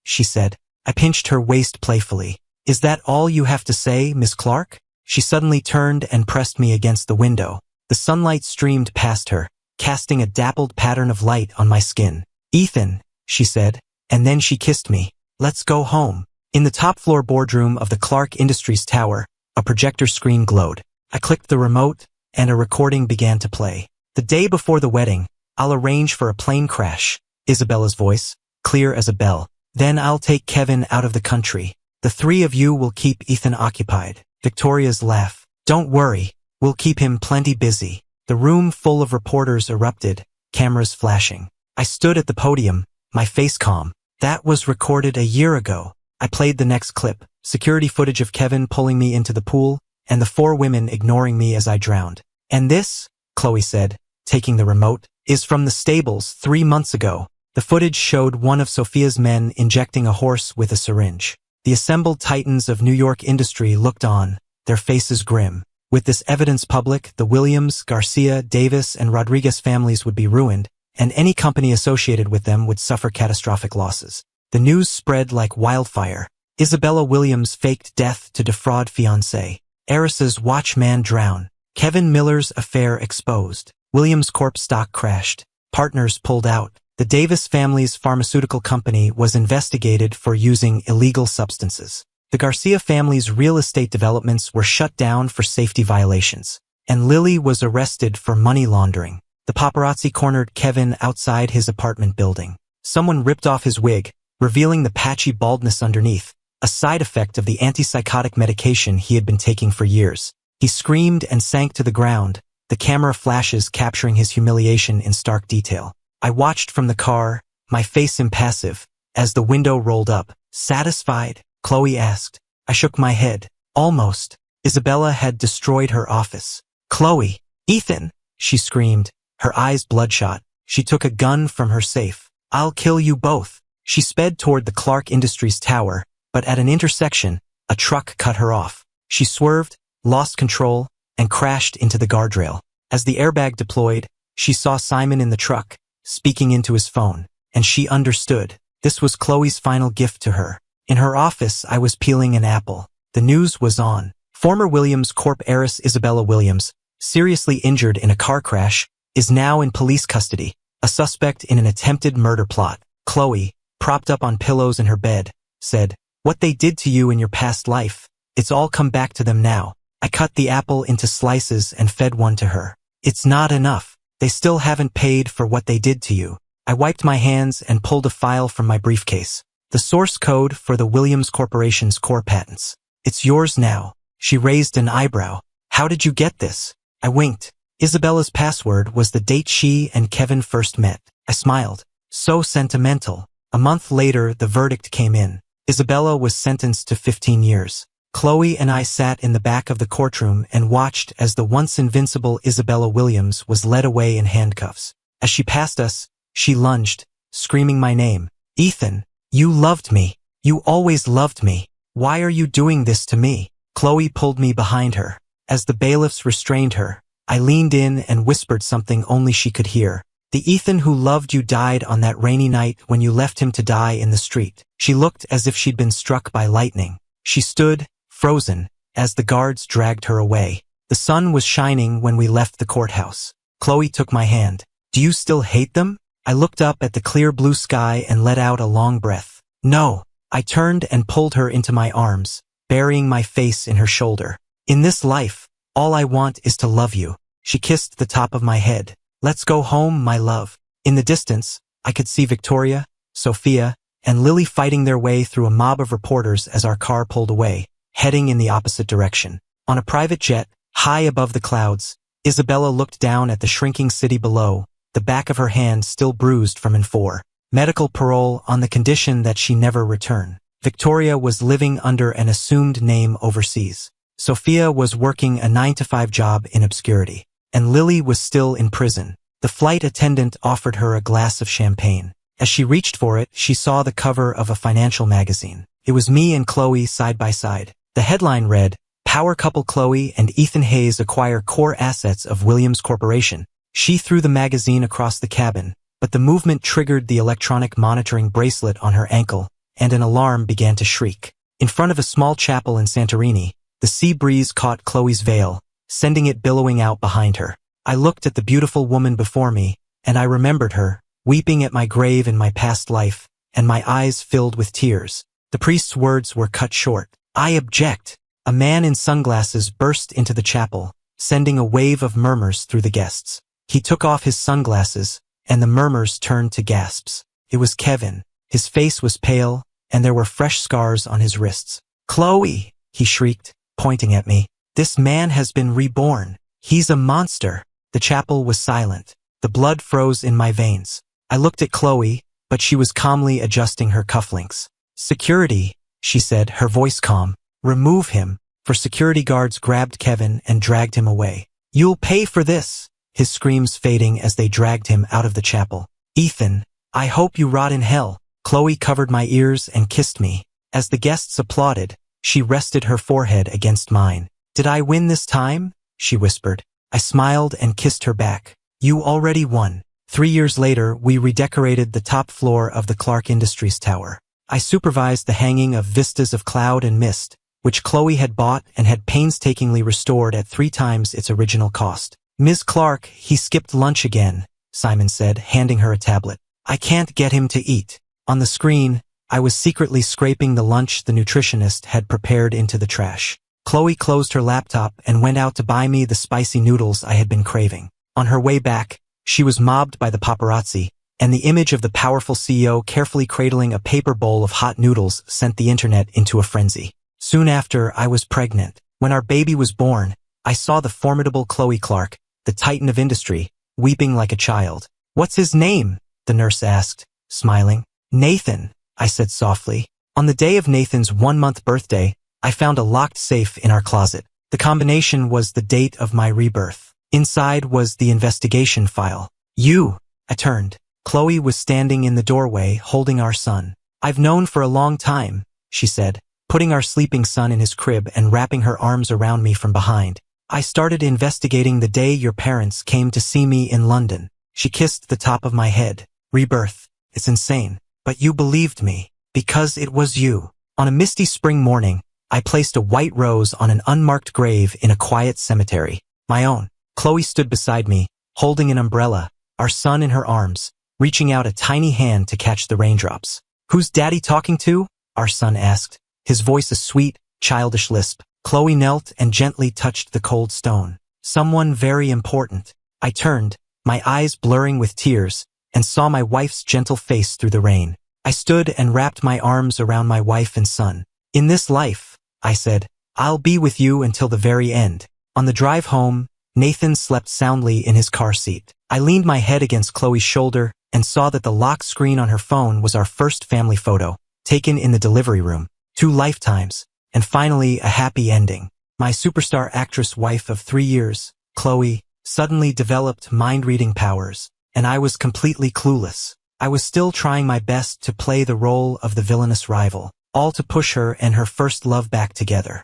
She said. I pinched her waist playfully. Is that all you have to say, Miss Clark? She suddenly turned and pressed me against the window. The sunlight streamed past her, casting a dappled pattern of light on my skin. Ethan, she said, and then she kissed me. Let's go home. In the top-floor boardroom of the Clark Industries Tower, a projector screen glowed. I clicked the remote, and a recording began to play. The day before the wedding, I'll arrange for a plane crash. Isabella's voice, clear as a bell. Then I'll take Kevin out of the country. The 3 of you will keep Ethan occupied. Victoria's laugh. Don't worry, we'll keep him plenty busy. The room full of reporters erupted, cameras flashing. I stood at the podium, my face calm. That was recorded a year ago. I played the next clip, security footage of Kevin pulling me into the pool, and the 4 women ignoring me as I drowned. And this, Chloe said, taking the remote, is from the stables 3 months ago. The footage showed one of Sophia's men injecting a horse with a syringe. The assembled titans of New York industry looked on, their faces grim. With this evidence public, the Williams, Garcia, Davis, and Rodriguez families would be ruined, and any company associated with them would suffer catastrophic losses. The news spread like wildfire. Isabella Williams faked death to defraud fiancé. Heiress's watchman drown. Kevin Miller's affair exposed. Williams Corp stock crashed. Partners pulled out. The Davis family's pharmaceutical company was investigated for using illegal substances. The Garcia family's real estate developments were shut down for safety violations. And Lily was arrested for money laundering. The paparazzi cornered Kevin outside his apartment building. Someone ripped off his wig, revealing the patchy baldness underneath, a side effect of the antipsychotic medication he had been taking for years. He screamed and sank to the ground, the camera flashes capturing his humiliation in stark detail. I watched from the car, my face impassive, as the window rolled up. Satisfied? Chloe asked. I shook my head. Almost. Isabella had destroyed her office. Chloe! Ethan! She screamed, her eyes bloodshot. She took a gun from her safe. I'll kill you both. She sped toward the Clark Industries tower, but at an intersection, a truck cut her off. She swerved, lost control, and crashed into the guardrail. As the airbag deployed, she saw Simon in the truck, speaking into his phone, and she understood. This was Chloe's final gift to her. In her office, I was peeling an apple. The news was on. Former Williams Corp heiress Isabella Williams, seriously injured in a car crash, is now in police custody, a suspect in an attempted murder plot. Chloe, propped up on pillows in her bed, said, "What they did to you in your past life, it's all come back to them now." I cut the apple into slices and fed one to her. "It's not enough. They still haven't paid for what they did to you." I wiped my hands and pulled a file from my briefcase. The source code for the Williams Corporation's core patents. "It's yours now." She raised an eyebrow. "How did you get this?" I winked. Isabella's password was the date she and Kevin first met. I smiled. So sentimental. A month later, the verdict came in. Isabella was sentenced to 15 years. Chloe and I sat in the back of the courtroom and watched as the once invincible Isabella Williams was led away in handcuffs. As she passed us, she lunged, screaming my name. "Ethan, you loved me. You always loved me. Why are you doing this to me?" Chloe pulled me behind her. As the bailiffs restrained her, I leaned in and whispered something only she could hear. "The Ethan who loved you died on that rainy night when you left him to die in the street." She looked as if she'd been struck by lightning. She stood, frozen, as the guards dragged her away. The sun was shining when we left the courthouse. Chloe took my hand. "Do you still hate them?" I looked up at the clear blue sky and let out a long breath. "No." I turned and pulled her into my arms, burying my face in her shoulder. "In this life, all I want is to love you." She kissed the top of my head. "Let's go home, my love." In the distance, I could see Victoria, Sophia, and Lily fighting their way through a mob of reporters as our car pulled away, heading in the opposite direction. On a private jet, high above the clouds, Isabella looked down at the shrinking city below, the back of her hand still bruised from N4. Medical parole on the condition that she never return. Victoria was living under an assumed name overseas. Sophia was working a 9-to-5 job in obscurity. And Lily was still in prison. The flight attendant offered her a glass of champagne. As she reached for it, she saw the cover of a financial magazine. It was me and Chloe side by side. The headline read, "Power couple Chloe and Ethan Hayes acquire core assets of Williams Corporation." She threw the magazine across the cabin, but the movement triggered the electronic monitoring bracelet on her ankle, and an alarm began to shriek. In front of a small chapel in Santorini, the sea breeze caught Chloe's veil, sending it billowing out behind her. I looked at the beautiful woman before me, and I remembered her, weeping at my grave in my past life, and my eyes filled with tears. The priest's words were cut short. "I object." A man in sunglasses burst into the chapel, sending a wave of murmurs through the guests. He took off his sunglasses, and the murmurs turned to gasps. It was Kevin. His face was pale, and there were fresh scars on his wrists. "Chloe!" he shrieked, pointing at me. "This man has been reborn. He's a monster." The chapel was silent. The blood froze in my veins. I looked at Chloe, but she was calmly adjusting her cufflinks. "Security," she said, her voice calm. "Remove him." For security guards grabbed Kevin and dragged him away. "You'll pay for this," his screams fading as they dragged him out of the chapel. "Ethan, I hope you rot in hell." Chloe covered my ears and kissed me. As the guests applauded, she rested her forehead against mine. "Did I win this time?" she whispered. I smiled and kissed her back. "You already won." 3 years later, we redecorated the top floor of the Clark Industries tower. I supervised the hanging of vistas of cloud and mist, which Chloe had bought and had painstakingly restored at 3 times its original cost. "Ms. Clark, he skipped lunch again," Simon said, handing her a tablet. "I can't get him to eat." On the screen, I was secretly scraping the lunch the nutritionist had prepared into the trash. Chloe closed her laptop and went out to buy me the spicy noodles I had been craving. On her way back, she was mobbed by the paparazzi, and the image of the powerful CEO carefully cradling a paper bowl of hot noodles sent the internet into a frenzy. Soon after, I was pregnant. When our baby was born, I saw the formidable Chloe Clark, the titan of industry, weeping like a child. "What's his name?" the nurse asked, smiling. Nathan, I said softly. On the day of Nathan's 1-month birthday, I found a locked safe in our closet. The combination was the date of my rebirth. Inside was the investigation file. You, I turned. Chloe was standing in the doorway, holding our son. I've known for a long time, she said, putting our sleeping son in his crib and wrapping her arms around me from behind. I started investigating the day your parents came to see me in London. She kissed the top of my head. Rebirth. It's insane. But you believed me. Because it was you. On a misty spring morning, I placed a white rose on an unmarked grave in a quiet cemetery. My own. Chloe stood beside me, holding an umbrella, our son in her arms, reaching out a tiny hand to catch the raindrops. Who's Daddy talking to? Our son asked, his voice a sweet, childish lisp. Chloe knelt and gently touched the cold stone. Someone very important. I turned, my eyes blurring with tears, and saw my wife's gentle face through the rain. I stood and wrapped my arms around my wife and son. In this life, I said, I'll be with you until the very end. On the drive home, Nathan slept soundly in his car seat. I leaned my head against Chloe's shoulder and saw that the lock screen on her phone was our first family photo, taken in the delivery room. 2 lifetimes, and finally a happy ending. My superstar actress wife of 3 years, Chloe, suddenly developed mind-reading powers, and I was completely clueless. I was still trying my best to play the role of the villainous rival, all to push her and her first love back together.